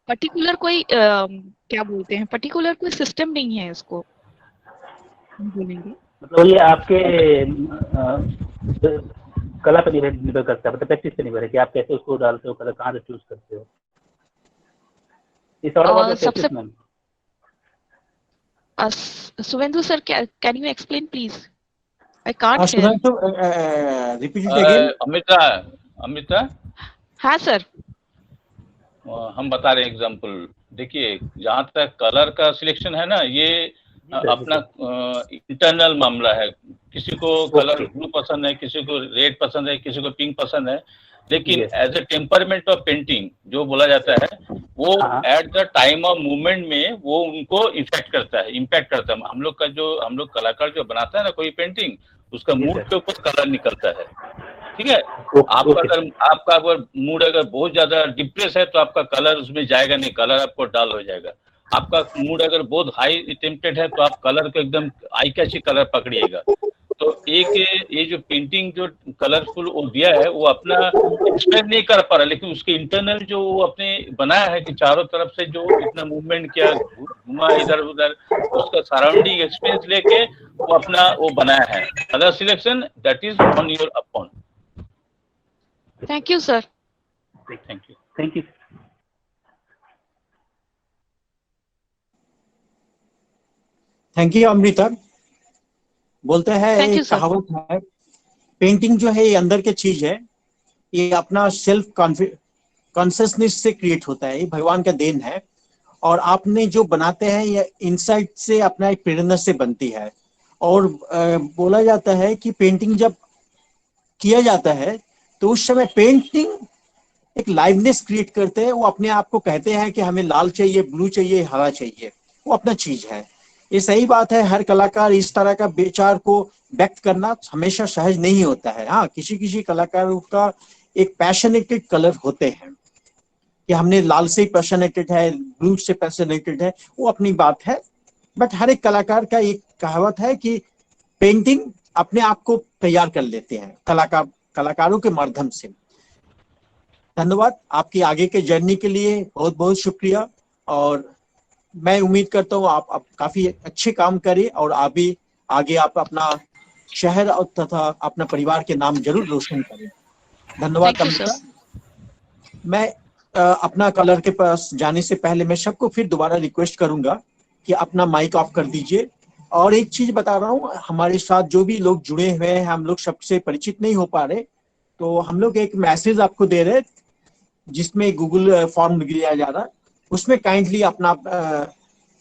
पर्टिकुलर कोई क्या बोलते हैं, पर्टिकुलर कोई सिस्टम नहीं है इसको बोलेंगे। मतलब ये आपके कला पर निर्भर करता है, मतलब प्रैक्टिस पे निर्भर है कि आप कैसे उसको डालते हो, कलर कहाँ से चूज करते हो। सबसे Suvendu sir, can you explain please? I can't hear. Repeat it again. Amrita हाँ सर, हम बता रहे हैं एग्जांपल। देखिए, जहाँ तक कलर का सिलेक्शन है ना, ये अपना इंटरनल मामला है। किसी को कलर ब्लू पसंद है, किसी को रेड पसंद है, किसी को पिंक पसंद है, लेकिन as a temperament of painting जो बोला जाता है, वो at the time of movement में वो उनको इम्पैक्ट करता है। हम लोग कलाकार जो बनाता है ना कोई पेंटिंग, उसका मूड के ऊपर कलर निकलता है। ठीक है, आपका अगर मूड अगर बहुत ज्यादा डिप्रेस है तो आपका कलर उसमें जाएगा नहीं, कलर आपको डाल हो जाएगा। आपका मूड अगर बहुत हाई टेम्पटेड है तो आप कलर को एकदम आई कैची कलर पकड़िएगा। तो ये जो पेंटिंग जो कलरफुल वो दिया है, वो अपना एक्सप्लेन नहीं कर पा रहा, लेकिन उसके इंटरनल जो वो अपने बनाया है कि चारों तरफ से जो इतना मूवमेंट किया, घुमा इधर उधर, उसका सराउंडिंग एक्सपीरियंस लेके वो अपना वो बनाया है। Colour selection that is on your upon. Thank you sir. Thank you. Thank you Amrita. बोलते हैं एक कहावत है, पेंटिंग जो है ये अंदर की चीज है, ये अपना सेल्फ कॉन्शियसनेस से क्रिएट होता है, ये भगवान का देन है। और आपने जो बनाते हैं ये इनसाइट से, अपना एक प्रेरणा से बनती है। और बोला जाता है कि पेंटिंग जब किया जाता है तो उस समय पेंटिंग एक लाइवनेस क्रिएट करते हैं। वो अपने आप को कहते हैं कि हमें लाल चाहिए, ब्लू चाहिए, हरा चाहिए, वो अपना चीज है। ये सही बात है, हर कलाकार इस तरह का विचार को व्यक्त करना हमेशा सहज नहीं होता है। हाँ, किसी कलाकारों का एक पैशनेटेड कलर होते हैं कि हमने लाल से पैशनेटेड है, ब्लू से पैशनेटेड है, वो अपनी बात है। बट हर एक कलाकार का एक कहावत है कि पेंटिंग अपने आप को तैयार कर लेते हैं कलाकारों के माध्यम से। धन्यवाद आपकी आगे के जर्नी के लिए, बहुत बहुत शुक्रिया। और मैं उम्मीद करता हूँ आप काफी अच्छे काम करें और आगे आप अपना शहर और तथा अपना परिवार के नाम जरूर रोशन करें। धन्यवाद अमृता। मैं अपना कलर के पास जाने से पहले मैं सबको फिर दोबारा रिक्वेस्ट करूंगा कि अपना माइक ऑफ कर दीजिए। और एक चीज बता रहा हूँ, हमारे साथ जो भी लोग जुड़े हुए हैं, हम लोग सबसे परिचित नहीं हो पा रहे, तो हम लोग एक मैसेज आपको दे रहे जिसमें गूगल फॉर्म दिया जा रहा, उसमें काइंडली अपना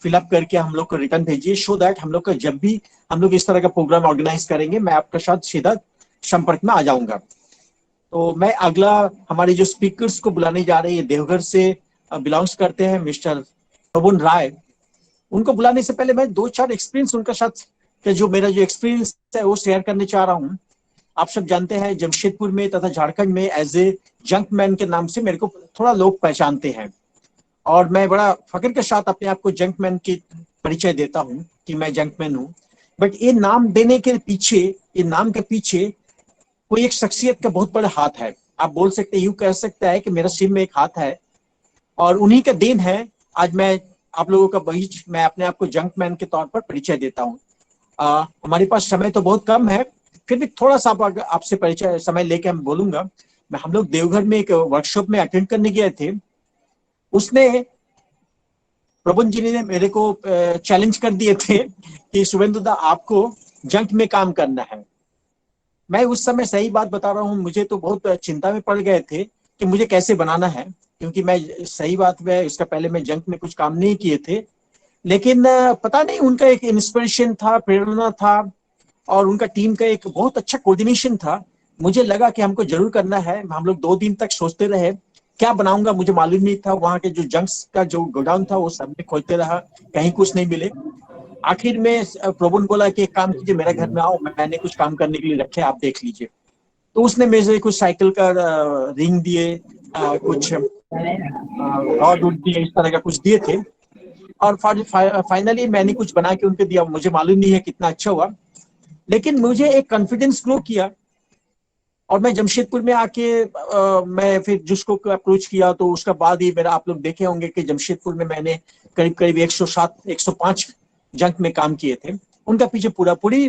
फिलअप करके हम लोग को रिटर्न भेजिए, सो दैट हम लोग का जब भी हम लोग इस तरह का प्रोग्राम ऑर्गेनाइज करेंगे मैं आपके साथ सीधा संपर्क में आ जाऊंगा। तो मैं अगला हमारे जो स्पीकर्स को बुलाने जा रहे हैं देवघर से बिलोंग्स करते हैं मिस्टर प्रबुन राय। उनको बुलाने से पहले मैं 2-4 एक्सपीरियंस उनके साथ जो मेरा जो एक्सपीरियंस है वो शेयर करने चाह रहा हूँ। आप सब जानते हैं जमशेदपुर में तथा झारखंड में एज ए जंकमैन के नाम से मेरे को थोड़ा लोग पहचानते हैं, और मैं बड़ा फख्र के साथ अपने आप को जंकमैन की परिचय देता हूँ कि मैं जंकमैन हूँ। बट ये नाम देने के पीछे, ये नाम के पीछे कोई एक शख्सियत का बहुत बड़ा हाथ है। आप बोल सकते, यूं कह सकता है कि मेरा सिर में एक हाथ है और उन्हीं का देन है आज मैं आप लोगों का बीच मैं अपने आप को जंकमैन के तौर पर परिचय देता हूँ। हमारे पास समय तो बहुत कम है, फिर भी थोड़ा सा आपसे परिचय समय लेके हम बोलूंगा। हम लोग देवघर में एक वर्कशॉप में अटेंड करने गए थे। उसने प्रबुन जी ने मेरे को चैलेंज कर दिए थे कि शुभेंदु दा आपको जंक में काम करना है। मैं उस समय सही बात बता रहा हूँ, मुझे तो बहुत चिंता में पड़ गए थे कि मुझे कैसे बनाना है, क्योंकि मैं सही बात में इसका पहले मैं जंक में कुछ काम नहीं किए थे। लेकिन पता नहीं उनका एक इंस्पिरेशन था, प्रेरणा था और उनका टीम का एक बहुत अच्छा कोऑर्डिनेशन था। मुझे लगा कि हमको जरूर करना है। हम लोग 2 दिन तक सोचते रहे क्या बनाऊंगा, मुझे मालूम नहीं था। वहां के जो जंक्स का जो गोडाउन था वो सब में खोजते रहा, कहीं कुछ नहीं मिले। आखिर में प्रबुन बोला कि एक काम कीजिए, मेरे घर में आओ, मैंने कुछ काम करने के लिए रखे, आप देख लीजिए। तो उसने मेरे से कुछ साइकिल का रिंग दिए, कुछ रॉड दिए, इस तरह का कुछ दिए थे और फाइनली मैंने कुछ बना के उनको दिया। मुझे मालूम नहीं है कितना अच्छा हुआ, लेकिन मुझे एक कॉन्फिडेंस ग्रो किया और मैं जमशेदपुर में आके मैं फिर जिसको अप्रोच किया तो उसका बाद ही मेरा, आप लोग देखे होंगे कि जमशेदपुर में मैंने करीब करीब 107-105 जंक में काम किए थे। उनका पीछे पूरी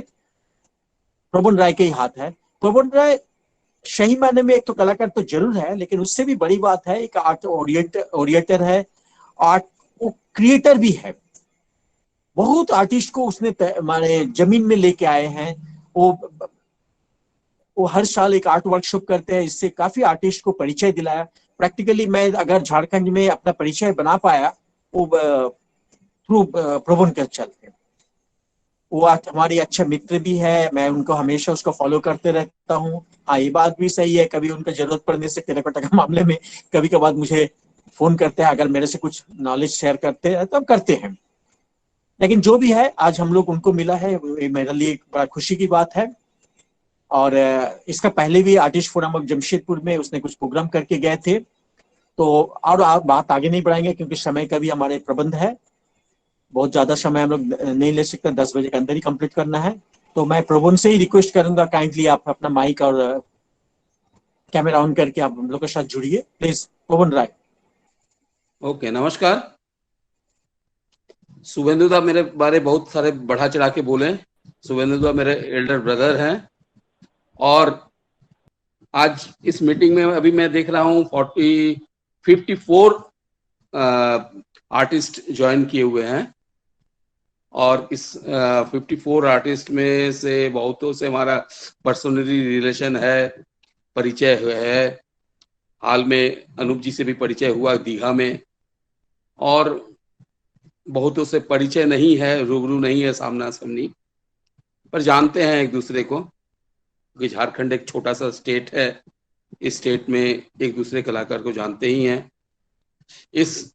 प्रबुन राय के ही हाथ है। प्रबुन राय सही मायने में एक तो कलाकार तो जरूर है, लेकिन उससे भी बड़ी बात है एक आर्ट ओरिएटर है, आर्ट क्रिएटर भी है। बहुत आर्टिस्ट को उसने माने जमीन में लेके आए हैं। वो हर साल एक आर्ट वर्कशॉप करते हैं, इससे काफी आर्टिस्ट को परिचय दिलाया। प्रैक्टिकली मैं अगर झारखंड में अपना परिचय बना पाया वो थ्रू प्रबुन के चलते। वो हमारी अच्छे मित्र भी है, मैं उनको हमेशा उसको फॉलो करते रहता हूँ। हाँ, ये बात भी सही है, कभी उनका जरूरत पड़ने से टेराकोटा के मामले में कभी कभार मुझे फोन करते हैं, अगर मेरे से कुछ नॉलेज शेयर करते हैं तो हम करते हैं। लेकिन जो भी है, आज हम लोग उनको मिला है, ये मेरे लिए एक बड़ा खुशी की बात है। और इसका पहले भी आर्टिस्ट फोरम ऑफ जमशेदपुर में उसने कुछ प्रोग्राम करके गए थे। तो और आप बात आगे नहीं बढ़ाएंगे क्योंकि समय का भी हमारे प्रबंध है, बहुत ज्यादा समय हम लोग नहीं ले सकते, 10 बजे के अंदर ही कंप्लीट करना है। तो मैं प्रबुन से ही रिक्वेस्ट करूंगा, काइंडली आप अपना माइक और कैमरा ऑन करके आप हम लोग के साथ जुड़िए प्लीज। प्रबुन राय। ओके, नमस्कार। शुभेंदु दा मेरे बारे बहुत सारे बढ़ा चढ़ा के बोले। शुभेंदु दा मेरे एल्डर ब्रदर हैं और आज इस मीटिंग में अभी मैं देख रहा हूँ 54 आर्टिस्ट ज्वाइन किए हुए हैं और इस 54 आर्टिस्ट में से बहुतों से हमारा पर्सनली रिलेशन है, परिचय है। हाल में अनूप जी से भी परिचय हुआ दीघा में, और बहुतों से परिचय नहीं है, रूबरू नहीं है, सामना सामनी, पर जानते हैं एक दूसरे को, क्योंकि झारखंड एक छोटा सा स्टेट है। इस स्टेट में एक दूसरे कलाकार को जानते ही हैं। इस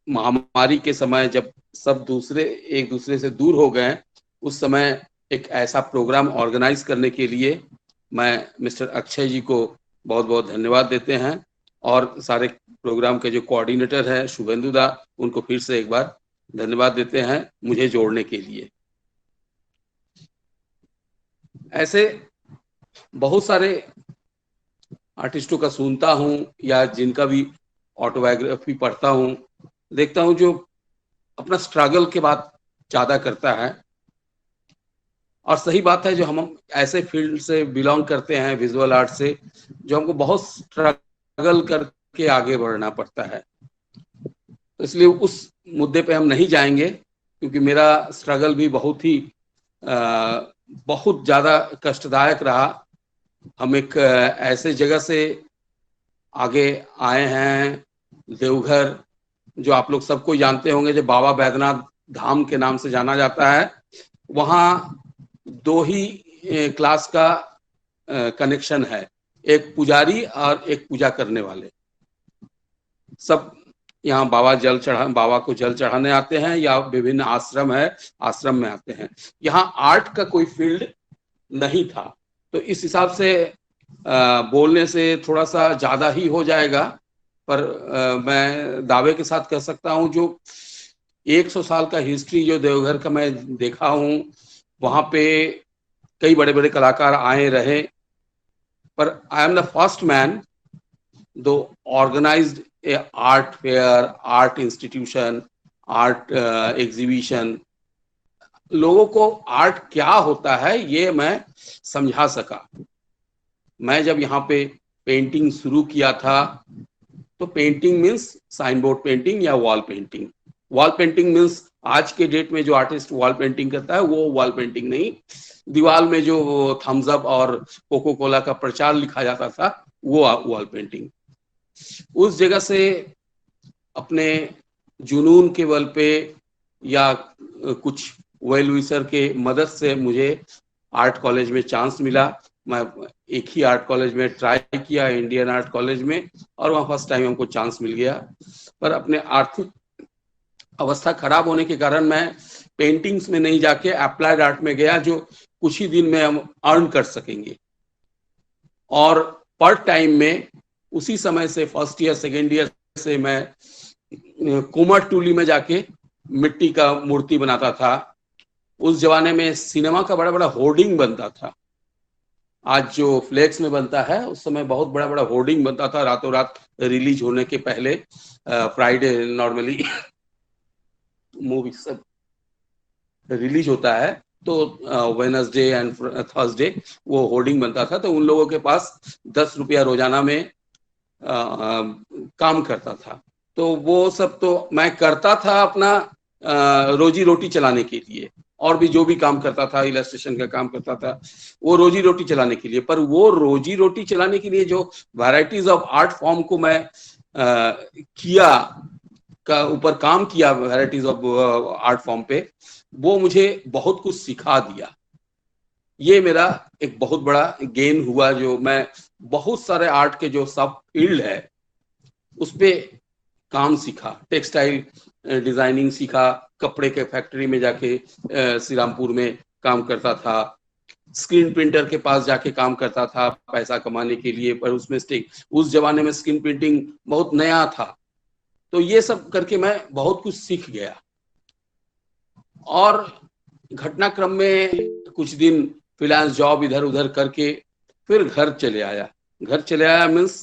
महामारी के समय जब सब एक दूसरे से दूर हो गए, उस समय एक ऐसा प्रोग्राम ऑर्गेनाइज करने के लिए मैं मिस्टर अक्षय जी को बहुत बहुत धन्यवाद देते हैं और सारे प्रोग्राम के जो कोऑर्डिनेटर हैं शुभेंदु दा, उनको फिर से एक बार धन्यवाद देते हैं मुझे जोड़ने के लिए। ऐसे बहुत सारे आर्टिस्टों का सुनता हूं या जिनका भी ऑटोबायोग्राफी पढ़ता हूं, देखता हूं जो अपना स्ट्रगल के बाद ज्यादा करता है। और सही बात है, जो हम ऐसे फील्ड से बिलोंग करते हैं, विजुअल आर्ट से, जो हमको बहुत स्ट्रगल करके आगे बढ़ना पड़ता है। तो इसलिए उस मुद्दे पे हम नहीं जाएंगे, क्योंकि मेरा स्ट्रगल भी बहुत ज़्यादा कष्टदायक रहा। हम एक ऐसे जगह से आगे आए हैं, देवघर, जो आप लोग सबको जानते होंगे, जो बाबा बैद्यनाथ धाम के नाम से जाना जाता है, वहाँ 2 ही क्लास का कनेक्शन है, एक पुजारी और एक पूजा करने वाले। सब यहाँ बाबा को जल चढ़ाने आते हैं, या विभिन्न आश्रम है, आश्रम में आते हैं। यहाँ आर्ट का कोई फील्ड नहीं था, तो इस हिसाब से बोलने से थोड़ा सा ज्यादा ही हो जाएगा, पर मैं दावे के साथ कह सकता हूँ जो 100 साल का हिस्ट्री जो देवघर का मैं देखा हूँ, वहाँ पे कई बड़े बड़े कलाकार आए रहे, पर I am the first man to organised a art fair, art institution, art exhibition. लोगों को आर्ट क्या होता है ये मैं समझा सका। मैं जब यहाँ पे पेंटिंग शुरू किया था तो painting means sign board painting या wall painting. Wall painting means आज के डेट में जो आर्टिस्ट वॉल पेंटिंग करता है वो वॉल पेंटिंग नहीं, दीवार में जो थम्स अप और कोको कोला का प्रचार लिखा जाता था वो वॉल पेंटिंग। उस जगह से अपने जुनून के बल पे या कुछ वेल विशर के मदद से मुझे आर्ट कॉलेज में चांस मिला। मैं एक ही आर्ट कॉलेज में ट्राई किया, इंडियन आर्ट कॉलेज में, और वहाँ फर्स्ट टाइम हमको चांस मिल गया। पर अपने आर्थिक अवस्था खराब होने के कारण मैं पेंटिंग्स में नहीं जाके अप्लाइड आर्ट में गया, जो कुछ ही दिन में हम अर्न कर सकेंगे। और पर टाइम में उसी समय से फर्स्ट ईयर सेकेंड ईयर से मैं कुमारटूली में जाके मिट्टी का मूर्ति बनाता था। उस जमाने में सिनेमा का बड़ा बड़ा होर्डिंग बनता था। आज जो फ्लेक्स में बनता है, उस समय बहुत बड़ा बड़ा होर्डिंग बनता था रातों रात रिलीज होने के पहले। फ्राइडे नॉर्मली मूवी सब रिलीज होता है, तो वेडनेसडे एंड थर्सडे वो होर्डिंग बनता था। तो उन लोगों के पास 10 रुपया रोजाना में काम करता था। तो वो सब तो मैं करता था अपना रोजी रोटी चलाने के लिए, और भी जो भी काम करता था, इलस्ट्रेशन का काम करता था, वो रोजी रोटी चलाने के लिए। पर वो रोजी रोटी चलाने के लिए जो वैरायटीज ऑफ आर्ट फॉर्म को मैं किया का ऊपर काम किया, वैरायटीज ऑफ आर्ट फॉर्म पे, वो मुझे बहुत कुछ सिखा दिया। ये मेरा एक बहुत बड़ा गेन हुआ, जो मैं बहुत सारे आर्ट के जो सब फील्ड है उस पे काम सीखा। टेक्सटाइल डिजाइनिंग सीखा, कपड़े के फैक्ट्री में जाके श्रीरामपुर में काम करता था, स्क्रीन प्रिंटर के पास जाके काम करता था पैसा कमाने के लिए। पर उसमें उस जमाने में स्क्रीन प्रिंटिंग बहुत नया था, तो ये सब करके मैं बहुत कुछ सीख गया। और घटनाक्रम में कुछ दिन फ्रीलांस जॉब इधर उधर करके फिर घर चले आया। घर चले आया मीन्स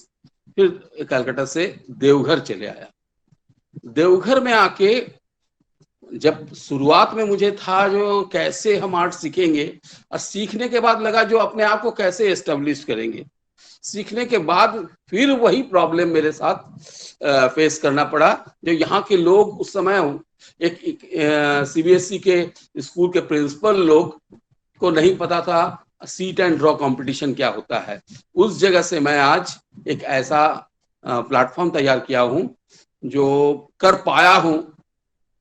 फिर कलकत्ता से देवघर चले आया। देवघर में आके जब शुरुआत में मुझे था जो कैसे हम आर्ट सीखेंगे, और सीखने के बाद लगा जो अपने आप को कैसे एस्टेब्लिश करेंगे। सीखने के बाद फिर वही प्रॉब्लम मेरे साथ फेस करना पड़ा। जो यहाँ के लोग उस समय एक सीबीएसई के स्कूल के प्रिंसिपल लोग को नहीं पता था सीट एंड ड्रॉ कंपटीशन क्या होता है। उस जगह से मैं आज एक ऐसा प्लेटफॉर्म तैयार किया हूँ जो कर पाया हूँ,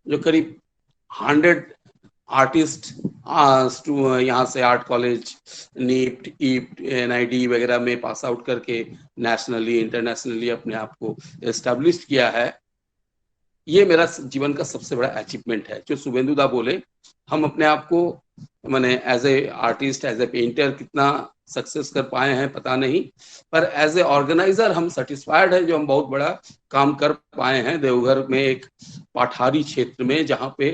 जो करीब 100 आर्टिस्ट यहाँ से आर्ट कॉलेज, नीट, ईप्ट, एनआईडी वगैरह में पास आउट करके नेशनली इंटरनेशनली अपने आप को एस्टेब्लिश किया है। ये मेरा जीवन का सबसे बड़ा अचीवमेंट है। जो शुभेंदु दा बोले, हम अपने आप को मैंने as a artist, as a painter कितना सक्सेस कर पाए हैं पता नहीं, पर एज ए ऑर्गेनाइजर हम सेटिस्फाइड है जो हम बहुत बड़ा काम कर पाए हैं देवघर में, एक पठारी क्षेत्र में, जहाँ पे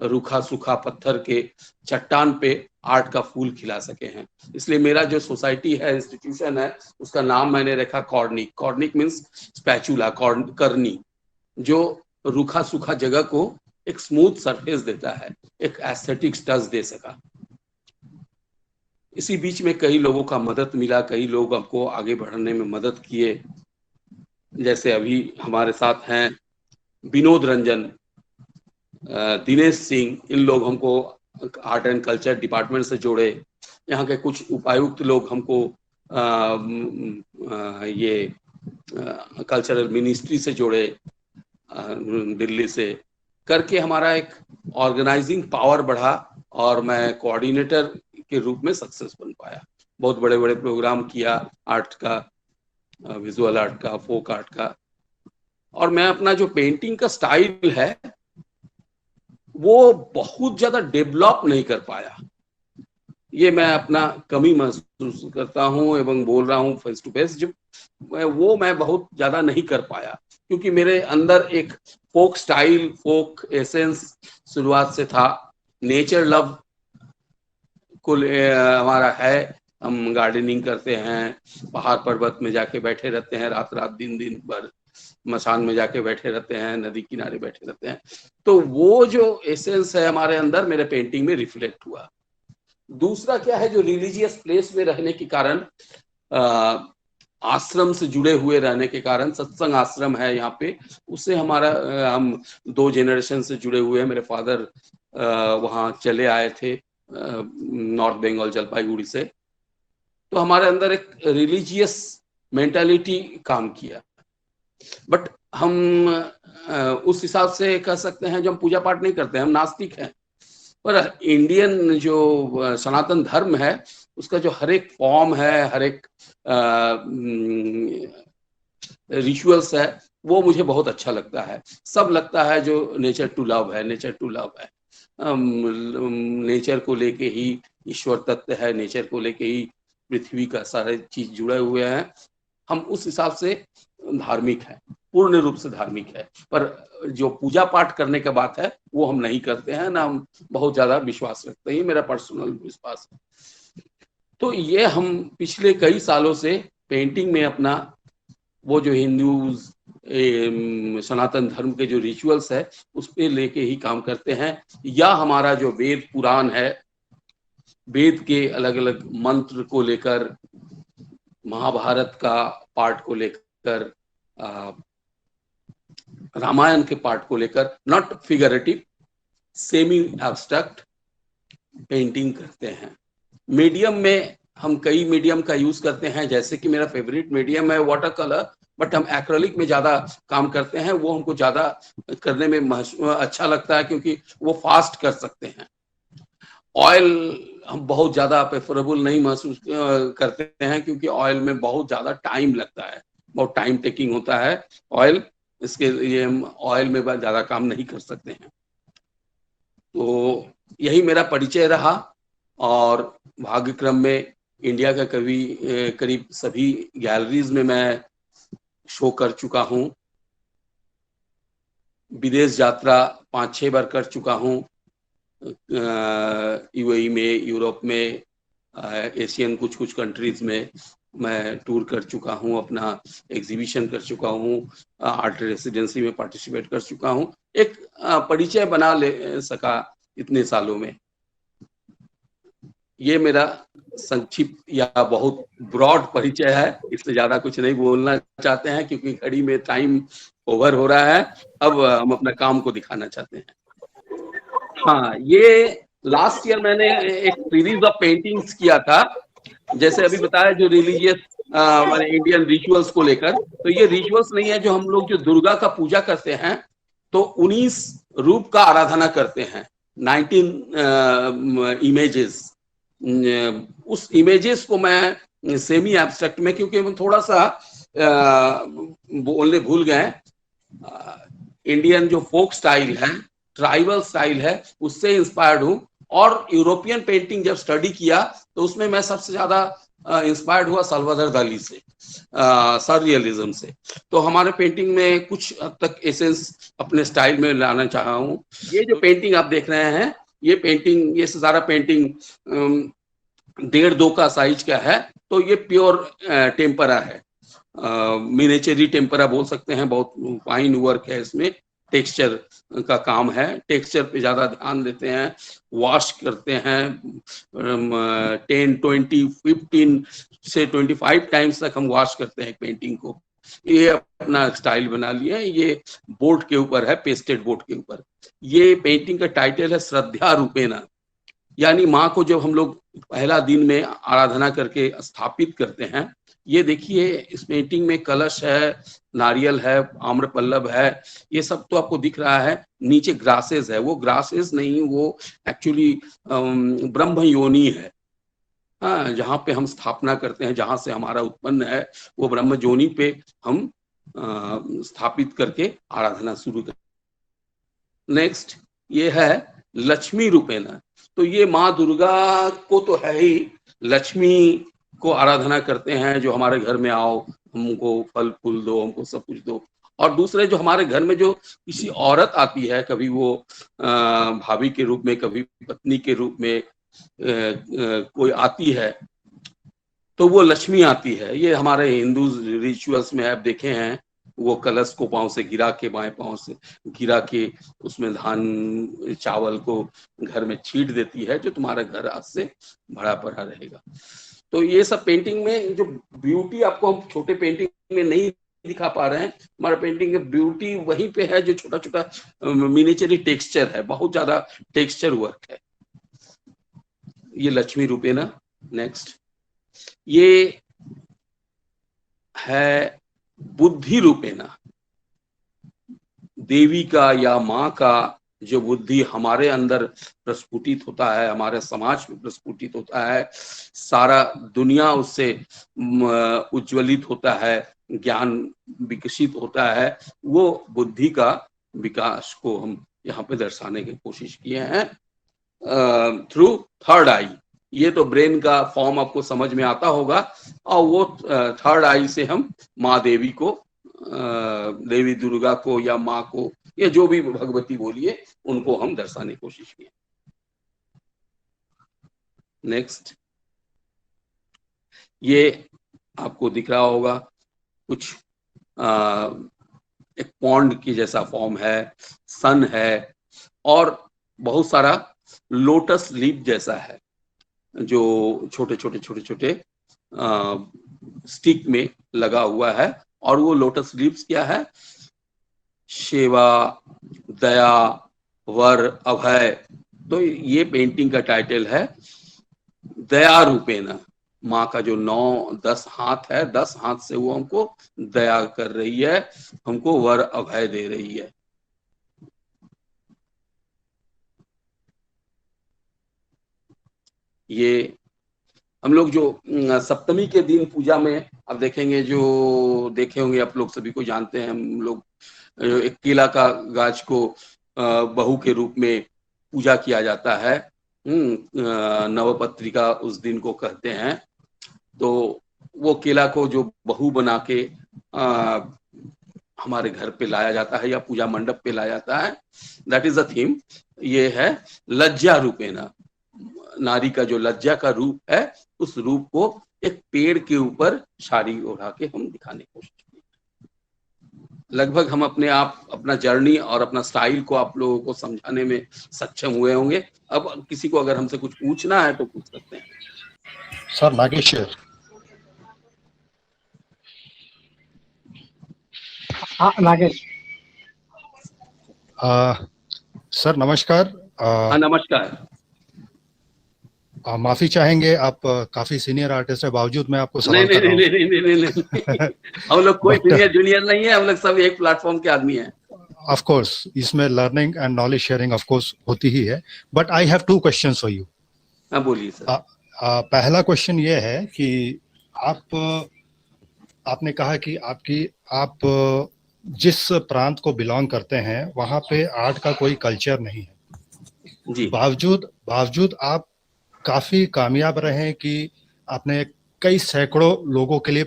रूखा सूखा पत्थर के चट्टान पे आर्ट का फूल खिला सके हैं। इसलिए मेरा जो सोसाइटी है, इंस्टीट्यूशन है, उसका नाम मैंने रखा कॉर्निक। कॉर्निक मीन्स स्पैचुला, करनी, जो रूखा सूखा जगह को एक स्मूथ सरफेस देता है, एक एस्थेटिक्स टच दे सका। इसी बीच में कई लोगों का मदद मिला, कई लोग हमको आगे बढ़ने में मदद किए। जैसे अभी हमारे साथ हैं विनोद रंजन, दिनेश सिंह, इन लोग हमको आर्ट एंड कल्चर डिपार्टमेंट से जोड़े। यहाँ के कुछ उपायुक्त लोग हमको ये कल्चरल मिनिस्ट्री से जुड़े दिल्ली से करके हमारा एक ऑर्गेनाइजिंग पावर बढ़ा और मैं कोऑर्डिनेटर के रूप में सक्सेस बन पाया। बहुत बड़े बड़े प्रोग्राम किया, आर्ट का, विजुअल आर्ट का, फोक आर्ट का। और मैं अपना जो पेंटिंग का स्टाइल है वो बहुत ज्यादा डेवलप नहीं कर पाया। ये मैं अपना कमी महसूस करता हूँ एवं बोल रहा हूँ फेस टू फेस, जब वो मैं बहुत ज्यादा नहीं कर पाया क्योंकि मेरे अंदर एक फोक स्टाइल, फोक एसेंस शुरुआत से था। नेचर लव को हमारा है, हम गार्डनिंग करते हैं, पहाड़ पर्वत में जाके बैठे रहते हैं, रात रात दिन दिन भर मसान में जाके बैठे रहते हैं, नदी किनारे बैठे रहते हैं। तो वो जो एसेंस है हमारे अंदर मेरे पेंटिंग में रिफ्लेक्ट हुआ। दूसरा क्या है, जो रिलीजियस प्लेस में रहने के कारण, आश्रम से जुड़े हुए रहने के कारण, सत्संग आश्रम है यहाँ पे, उससे हमारा हम 2 जनरेशन से जुड़े हुए हैं। मेरे फादर वहाँ चले आए थे नॉर्थ बंगाल जलपाईगुड़ी से, तो हमारे अंदर एक रिलीजियस मेंटालिटी काम किया। बट हम उस हिसाब से कह सकते हैं जो हम पूजा पाठ नहीं करते हैं, हम नास्तिक हैं। पर इंडियन जो सनातन धर्म है उसका जो हर एक फॉर्म है, हर एक रिचुअल्स है, वो मुझे बहुत अच्छा लगता है। सब लगता है जो नेचर टू लव है, नेचर टू लव है। नेचर को लेके ही ईश्वर तत्व है, नेचर को लेके ही पृथ्वी का सारे चीज जुड़े हुए हैं। हम उस हिसाब से धार्मिक है, पूर्ण रूप से धार्मिक है। पर जो पूजा पाठ करने का बात है वो हम नहीं करते हैं, ना हम बहुत ज्यादा विश्वास रखते हैं, मेरा पर्सनल विश्वास है। तो ये हम पिछले कई सालों से पेंटिंग में अपना वो जो हिंदू सनातन धर्म के जो रिचुअल्स है उस पे लेके ही काम करते हैं। या हमारा जो वेद पुराण है, वेद के अलग अलग मंत्र को लेकर, महाभारत का पार्ट को लेकर, रामायण के पार्ट को लेकर, not figurative, semi abstract painting करते हैं। मीडियम में हम कई मीडियम का यूज करते हैं, जैसे कि मेरा फेवरेट मीडियम है वाटर कलर, बट हम एक्रेलिक में ज्यादा काम करते हैं। वो हमको ज्यादा करने में अच्छा लगता है क्योंकि वो फास्ट कर सकते हैं। ऑयल हम बहुत ज्यादा प्रेफरेबल नहीं महसूस करते हैं क्योंकि ऑयल में बहुत ज्यादा टाइम लगता है, बहुत टाइम टेकिंग होता है ऑयल, इसके लिए हम ऑयल में ज्यादा काम नहीं कर सकते हैं। तो यही मेरा परिचय रहा और भाग्यक्रम में इंडिया का करीब सभी गैलरीज में मैं शो कर चुका हूँ। विदेश यात्रा 5-6 बार कर चुका हूँ, यूएई में, यूरोप में, एशियन कुछ कंट्रीज में मैं टूर कर चुका हूँ, अपना एग्जीबिशन कर चुका हूँ, आर्ट रेसिडेंसी में पार्टिसिपेट कर चुका हूँ। एक परिचय बना ले सका इतने सालों में। ये मेरा संक्षिप्त या बहुत ब्रॉड परिचय है, इससे ज्यादा कुछ नहीं बोलना चाहते हैं क्योंकि घड़ी में टाइम ओवर हो रहा है। अब हम अपना काम को दिखाना चाहते हैं। हाँ, ये लास्ट ईयर मैंने एक सीरीज ऑफ पेंटिंग्स किया था, जैसे अभी बताया जो रिलीजियस हमारे इंडियन रिचुअल्स को लेकर। तो ये रिचुअल्स नहीं है, जो हम लोग जो दुर्गा का पूजा करते हैं तो 19 रूप का आराधना करते हैं, 19 इमेजेस। उस इमेजेस को मैं सेमी एब्स्ट्रैक्ट में, क्योंकि हम थोड़ा सा बोलने भूल गए, इंडियन जो फोक स्टाइल है, ट्राइबल स्टाइल है, उससे इंस्पायर्ड हूँ। और यूरोपियन पेंटिंग जब स्टडी किया तो उसमें मैं सबसे ज्यादा इंस्पायर्ड हुआ साल्वाडोर दाली से, सररियलिज्म से। तो हमारे पेंटिंग में कुछ हद तक एसेंस अपने स्टाइल में लाना चाहा हूँ। ये जो पेंटिंग आप देख रहे हैं, ये सारा पेंटिंग 1.5-2 का साइज का है। तो ये प्योर टेम्परा है, मिनिएचरी टेम्परा बोल सकते हैं। बहुत फाइन वर्क है इसमें, टेक्सचर का काम है, टेक्सचर पे ज्यादा ध्यान देते हैं, वॉश करते हैं 10, 20, 15 से 25 टाइम्स तक हम वॉश करते हैं पेंटिंग को। ये अपना स्टाइल बना लिया है। ये बोर्ड के ऊपर है, पेस्टेड बोर्ड के ऊपर। ये पेंटिंग का टाइटल है श्रद्धा रूपेणा, यानी माँ को जब हम लोग पहला दिन में आराधना करके स्थापित करते हैं ये देखिए इस पेंटिंग में कलश है, नारियल है, आम्रपल्लव है, ये सब तो आपको दिख रहा है। नीचे ग्रासेस है, वो ग्रासेस नहीं, वो एक्चुअली ब्रह्म योनि है। हाँ, जहाँ पे हम स्थापना करते हैं, जहां से हमारा उत्पन्न है, वो ब्रह्म योनि पे हम स्थापित करके आराधना शुरू कर। नेक्स्ट ये है लक्ष्मी रूपेण। तो ये माँ दुर्गा को तो है ही, लक्ष्मी को आराधना करते हैं, जो हमारे घर में आओ, हमको फल फूल दो, हमको सब कुछ दो। और दूसरे जो हमारे घर में जो किसी औरत आती है, कभी वो भाभी के रूप में, कभी पत्नी के रूप में कोई आती है, तो वो लक्ष्मी आती है। ये हमारे हिंदू रिचुअल्स में आप देखे हैं, वो कलश को पांव से गिरा के, बाएं पांव से गिरा के उसमें धान चावल को घर में छींट देती है, जो तुम्हारा घर आज से भरा पड़ा रहेगा। तो ये सब पेंटिंग में जो ब्यूटी आपको हम छोटे पेंटिंग में नहीं दिखा पा रहे हैं, हमारा पेंटिंग में ब्यूटी वहीं पे है, जो छोटा छोटा मिनिचरी टेक्सचर है, बहुत ज्यादा टेक्सचर वर्क है। ये लक्ष्मी रूपेण। नेक्स्ट ये है बुद्धि रूपेण। देवी का या माँ का जो बुद्धि हमारे अंदर प्रस्फुटित होता है, हमारे समाज में प्रस्फुटित होता है, सारा दुनिया उससे उज्ज्वलित होता है, ज्ञान विकसित होता है, वो बुद्धि का विकास को हम यहाँ पे दर्शाने की कोशिश किए हैं थ्रू थर्ड आई। ये तो ब्रेन का फॉर्म आपको समझ में आता होगा, और वो थर्ड आई से हम माँ देवी को, देवी दुर्गा को या माँ को, या जो भी भगवती बोलिए, उनको हम दर्शाने की कोशिश किए। नेक्स्ट ये आपको दिख रहा होगा कुछ एक पॉन्ड की जैसा फॉर्म है, सन है, और बहुत सारा लोटस लीफ जैसा है, जो छोटे छोटे छोटे छोटे स्टिक में लगा हुआ है। और वो लोटस लीव्स क्या है? सेवा, दया, वर, अभय। तो ये पेंटिंग का टाइटल है दया रूपेण। माँ का जो 9-10 हाथ है, 10 हाथ से वो हमको दया कर रही है, हमको वर अभय दे रही है। ये हम लोग जो सप्तमी के दिन पूजा में अब देखेंगे, जो देखे होंगे आप लोग, सभी को जानते हैं, हम लोग एक केला का गाछ को बहू के रूप में पूजा किया जाता है। नवपत्रिका उस दिन को कहते हैं। तो वो केला को जो बहू बना के हमारे घर पे लाया जाता है या पूजा मंडप पे लाया जाता है, दैट इज अ थीम। ये है लज्जा रूपेण। नारी का जो लज्जा का रूप है, उस रूप को एक पेड़ के ऊपर साड़ी ओढ़ा के हम दिखाने की कोशिश की। लगभग हम अपने आप, अपना जर्नी और अपना स्टाइल को आप लोगों को समझाने में सक्षम हुए होंगे। अब किसी को अगर हमसे कुछ पूछना है तो पूछ सकते हैं। सर नागेश। हाँ नागेश। सर नमस्कार। हाँ नमस्कार। माफी चाहेंगे, आप काफी सीनियर आर्टिस्ट है, बावजूद मैं आपको सवाल नहीं, कर रहा हूं। नहीं। हम लोग कोई सीनियर जूनियर नहीं है, हम लोग सब एक प्लेटफॉर्म के आदमी हैं। ऑफ कोर्स इसमें learning and knowledge sharing of course होती ही है, but I have 2 questions for you. हाँ बोलिए सर। पहला क्वेश्चन ये है कि आपने कहा कि आप जिस प्रांत को बिलोंग करते हैं वहां पे आर्ट का कोई कल्चर नहीं है जी। बावजूद आप काफी कामयाब रहे कि आपने कई सैकड़ों लोगों के लिए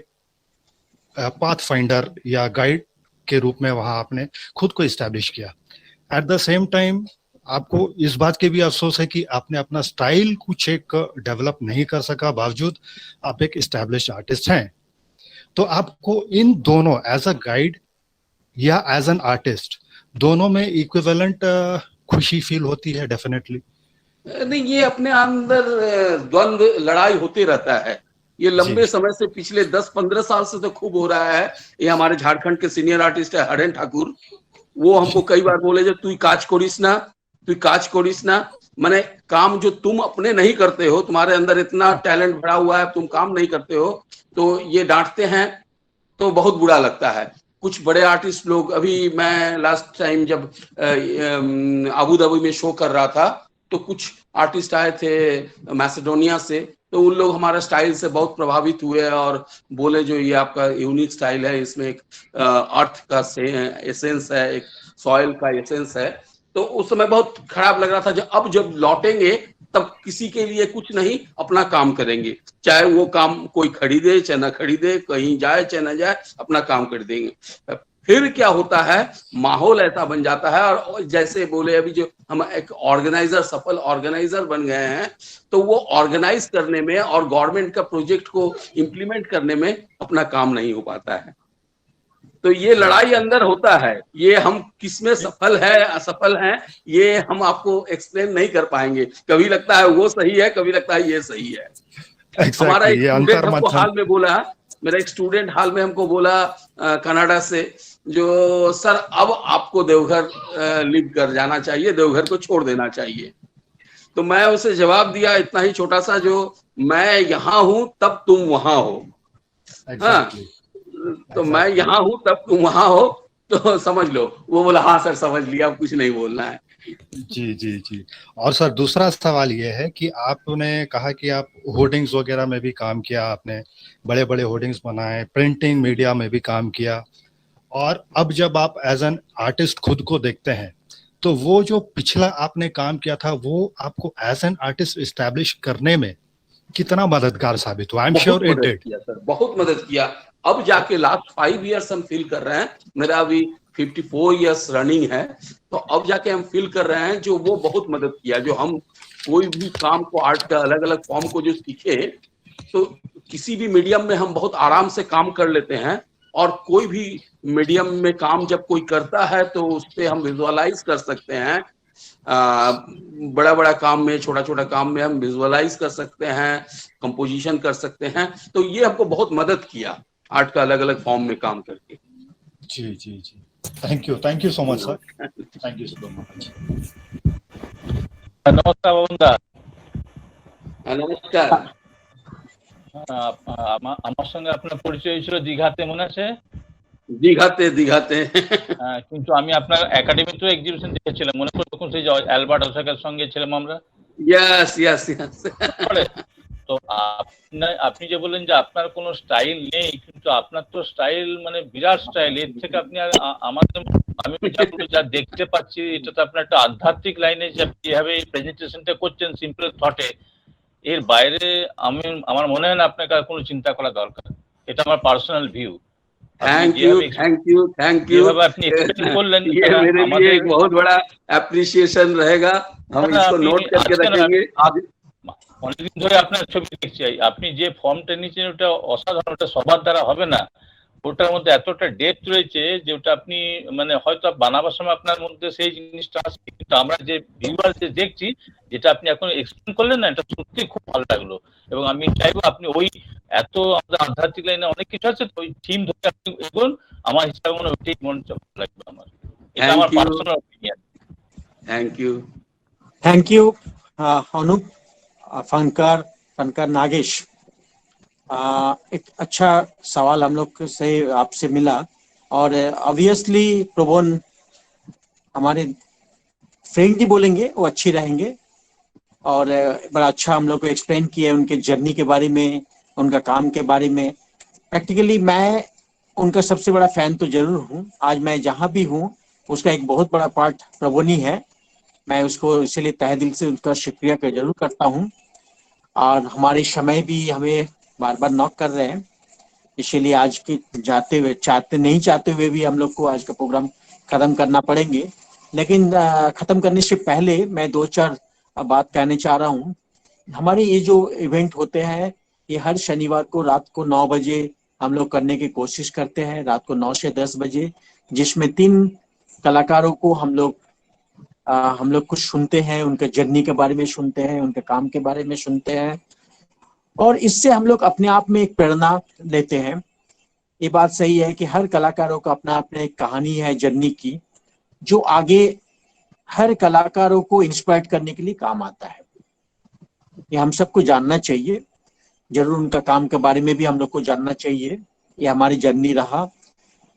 पाथ फाइंडर या गाइड के रूप में वहां आपने खुद को इस्टेब्लिश किया। एट द सेम टाइम आपको इस बात के भी अफसोस है कि आपने अपना स्टाइल कुछ एक डेवलप नहीं कर सका, बावजूद आप एक इस्टेब्लिश आर्टिस्ट हैं। तो आपको इन दोनों, एज अ गाइड या एज एन आर्टिस्ट, दोनों में इक्विवेलेंट खुशी फील होती है? डेफिनेटली नहीं, ये अपने अंदर द्वंद्व, लड़ाई होते रहता है। ये लंबे समय से, पिछले 10-15 साल से तो खूब हो रहा है। ये हमारे झारखंड के सीनियर आर्टिस्ट है हरेन ठाकुर, वो हमको कई बार बोले, जो तू काज कोरिस ना, माने काम जो तुम अपने नहीं करते हो, तुम्हारे अंदर इतना टैलेंट भरा हुआ है, तुम काम नहीं करते हो, तो ये डांटते हैं तो बहुत बुरा लगता है। कुछ बड़े आर्टिस्ट लोग, अभी मैं लास्ट टाइम जब अबू धाबी में शो कर रहा था तो कुछ आर्टिस्ट आए थे मैसेडोनिया से, तो उन लोग हमारा स्टाइल से बहुत प्रभावित हुए और बोले जो ये आपका यूनिक स्टाइल है, इसमें एक अर्थ का एसेंस है, एक सॉइल का एसेंस है। तो उस समय बहुत खराब लग रहा था। अब जब लौटेंगे तब किसी के लिए कुछ नहीं, अपना काम करेंगे, चाहे वो काम कोई खरीदे चाहे ना खरीदे, कहीं जाए चाहे ना जाए, अपना काम कर देंगे। फिर क्या होता है, माहौल ऐसा बन जाता है। और जैसे बोले अभी जो हम एक ऑर्गेनाइजर, सफल ऑर्गेनाइजर बन गए हैं, तो वो ऑर्गेनाइज करने में और गवर्नमेंट का प्रोजेक्ट को इम्प्लीमेंट करने में अपना काम नहीं हो पाता है। तो ये लड़ाई अंदर होता है। ये हम किसमें सफल है असफल हैं, ये हम आपको एक्सप्लेन नहीं कर पाएंगे। कभी लगता है वो सही है, कभी लगता है ये सही है। हमारा एक स्टूडेंट हमको हाल में बोला, मेरा एक स्टूडेंट हाल में हमको बोला कनाडा से, जो सर अब आपको देवघर लिव कर जाना चाहिए, देवघर को छोड़ देना चाहिए। तो मैं उसे जवाब दिया इतना ही छोटा सा, जो मैं यहाँ हूं तब तुम वहां हो। हाँ, तो मैं यहाँ हूँ तब तुम वहां हो, तो समझ लो। वो बोला हाँ सर समझ लिया, अब कुछ नहीं बोलना है। जी जी जी। और सर दूसरा सवाल ये है कि आपने कहा कि आप होर्डिंग्स वगैरह में भी काम किया, आपने बड़े बड़े होर्डिंग्स बनाए, प्रिंटिंग मीडिया में भी काम किया, और अब जब आप एज एन आर्टिस्ट खुद को देखते हैं तो वो जो पिछला आपने काम किया था वो आपको एज एन आर्टिस्ट एस्टैब्लिश करने में कितना मददगार साबित हुआ? I am sure it did. बहुत मदद किया। अब जाके लास्ट 5 इयर्स हम फील कर रहे हैं, मेरा अभी 54 इयर्स रनिंग है, तो अब जाके हम फील कर रहे हैं जो वो बहुत मदद किया। जो हम कोई भी काम को, आर्ट का अलग अलग फॉर्म को जो सीखे, तो किसी भी मीडियम में हम बहुत आराम से काम कर लेते हैं। और कोई भी मीडियम में काम जब कोई करता है तो उससे हम विजुअलाइज कर सकते हैं। बड़ा बड़ा काम में, छोटा छोटा काम में हम विजुअलाइज कर सकते हैं, कंपोजिशन कर सकते हैं। तो ये हमको बहुत मदद किया आर्ट का अलग अलग फॉर्म में काम करके। जी जी जी, thank you so much sir, thank you so much. नमस्कार बबन। নমস্কার। আমার সঙ্গে আপনার পরিচয় হয়েছিল দীঘাতে, মনে আছে? দীঘাতে কিন্তু আমি আপনার একাডেমিতেও এক্সিবিশন দেখেছিলাম, মনে করো তখন সেই অ্যালবার্ট ওসাকার সঙ্গে ছিলাম আমরা। ইয়েস। তো আপনি যে বললেন যে আপনার কোনো স্টাইল নেই, কিন্তু আপনার তো স্টাইল মানে বিরাট স্টাইল। এর থেকে আপনি আমি যা দেখতে পাচ্ছি, এটা তো আপনার একটা আধ্যাত্মিক লাইনে যে আপনি এভাবে প্রেজেন্টেশনটা করছেন সিম্পল থটে, এর বাইরে আমার মনে হয় না আপনাকে আর কোনো চিন্তা করা দরকার। এটা আমার পার্সোনাল ভিউ। Thank you. আপনি एक्सप्लेन করলেন, ये मेरे लिए एक बहुत बड़ा एप्रिसिएशन रहेगा, हम इसको नोट करके रखेंगे। অনেকদিন ধরে আপনার ছবি দেখছি, আপনি যে ফর্মটা নিয়েছেন ওটা অসাধারণ, ওটা সবার দ্বারা হবে না। ওটার মধ্যে এতটা ডেপথ রয়েছে যে ওটা আপনি মানে হয়তো বানাবার সময় আপনার মধ্যে সেই জিনিসটা আসছে, কিন্তু আমরা যে ভিউয়ার যে দেখছি, যেটা আপনি এখন এক্সপ্লেন করলেন না, এটা সত্যি খুব ভালো লাগলো। এবং আমি চাইবো আপনি ওই এত আমাদের আধ্যাত্মিক লাইনে অনেক কিছু আছে, ওই থিম ধরে আপনি এগোন। আমার হিসাবে মনে ওইটাই মনে ভালো লাগবে আমার। এটা আমার personal opinion. Thank you Anup. फनकार नागेश, एक अच्छा सवाल हम लोग से आपसे मिला, और ऑब्वियसली प्रभुन हमारे फ्रेंड ही बोलेंगे, वो अच्छी रहेंगे। और बड़ा अच्छा हम लोग को एक्सप्लेन किया उनके जर्नी के बारे में, उनका काम के बारे में। प्रैक्टिकली मैं उनका सबसे बड़ा फैन तो जरूर हूँ। आज मैं जहाँ भी हूँ उसका एक बहुत बड़ा पार्ट प्रभुन ही है। मैं उसको इसलिए तहे दिल से उनका शुक्रिया जरूर करता हूँ। और हमारे समय भी हमें बार बार नॉक कर रहे हैं, इसीलिए आज की नहीं चाहते हुए भी हम लोग को आज का प्रोग्राम खत्म करना पड़ेंगे। लेकिन खत्म करने से पहले मैं 2-4 बात कहने चाह रहा हूँ। हमारे ये जो इवेंट होते हैं, ये हर शनिवार को रात को 9 बजे हम लोग करने की कोशिश करते हैं, रात को 9 से 10 बजे, जिसमें 3 कलाकारों को हम लोग कुछ सुनते हैं, उनके जर्नी के बारे में सुनते हैं, उनके काम के बारे में सुनते हैं, और इससे हम लोग अपने आप में एक प्रेरणा लेते हैं। ये बात सही है कि हर कलाकारों का अपना अपना एक कहानी है जर्नी की, जो आगे हर कलाकारों को इंस्पायर करने के लिए काम आता है। ये हम सबको जानना चाहिए। जरूर उनका काम के बारे में भी हम लोग को जानना चाहिए। ये हमारी जर्नी रहा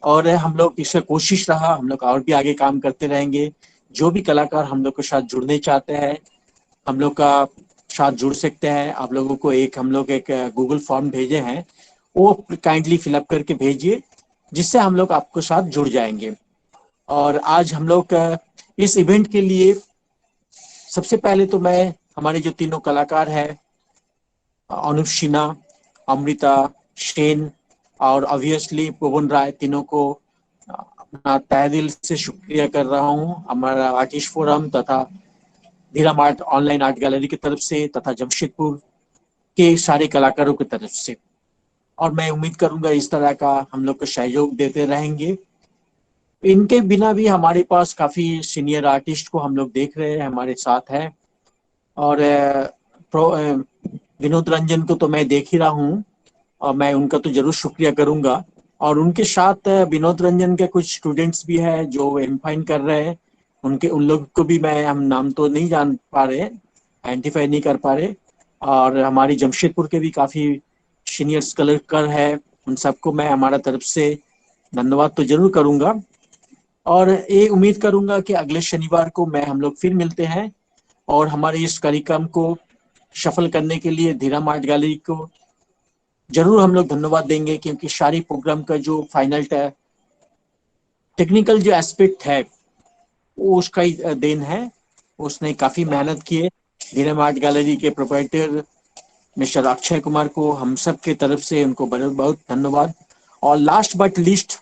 और हम लोग इससे कोशिश रहा, हम लोग और भी आगे काम करते रहेंगे। जो भी कलाकार हम लोग के साथ जुड़ने चाहते हैं हम लोग का साथ जुड़ सकते हैं। आप लोगों को हम लोग एक गूगल फॉर्म भेजे हैं, वो काइंडली फिलअप करके भेजिए, जिससे हम लोग आपके साथ जुड़ जाएंगे। और आज हम लोग इस इवेंट के लिए सबसे पहले तो मैं हमारे जो तीनों कलाकार हैं, अनुप सिन्हा, अमृता सेन और ऑब्वियसली पवन राय, तीनों को अपना तहे दिल से शुक्रिया कर रहा हूँ। हमारा आर्टिस्ट फोरम तथा dirham art online art gallery की तरफ से तथा जमशेदपुर के सारे कलाकारों की तरफ से। और मैं उम्मीद करूंगा इस तरह का हम लोग को सहयोग देते रहेंगे। इनके बिना भी हमारे पास काफी सीनियर आर्टिस्ट को हम लोग देख रहे हैं, हमारे साथ है। और विनोद रंजन को तो मैं देख ही रहा हूँ और मैं उनका तो जरूर शुक्रिया करूंगा। और उनके साथ विनोद रंजन के कुछ स्टूडेंट्स भी हैं जो एमफाइन कर रहे हैं, उन लोग को भी हम नाम तो नहीं जान पा रहे, आइडेंटिफाई नहीं कर पा रहे। और हमारी जमशेदपुर के भी काफी सीनियर कलाकार है, उन सबको मैं हमारा तरफ से धन्यवाद तो जरूर करूंगा। और ये उम्मीद करूंगा कि अगले शनिवार को हम लोग फिर मिलते हैं और हमारे इस कार्यक्रम को सफल करने के लिए धीराम आर्ट गैलरी को जरूर हम लोग धन्यवाद देंगे, क्योंकि सारी प्रोग्राम का जो फाइनल टेक्निकल जो एस्पेक्ट है वो उसका ही देन है। उसने काफी मेहनत की है। धीराम आर्ट गैलरी के प्रोप्राइटर मिस्टर अक्षय कुमार को हम सब के तरफ से उनको बहुत बहुत धन्यवाद। और लास्ट बट लीस्ट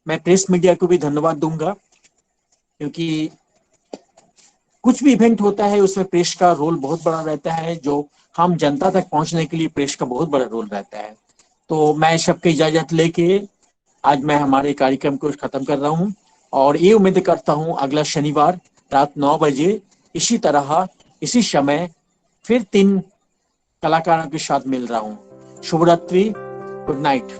मैं प्रेस मीडिया को भी धन्यवाद दूंगा, क्योंकि कुछ भी इवेंट होता है उसमें प्रेस का रोल बहुत बड़ा रहता है, जो हम जनता तक पहुंचने के लिए प्रेस का बहुत बड़ा रोल रहता है। तो मैं सबकी इजाजत लेके आज मैं हमारे कार्यक्रम को खत्म कर रहा हूं और ये उम्मीद करता हूं अगला शनिवार रात 9 बजे इसी तरह इसी समय फिर 3 कलाकारों के साथ मिल रहा हूं। शुभ रात्रि, गुड नाइट।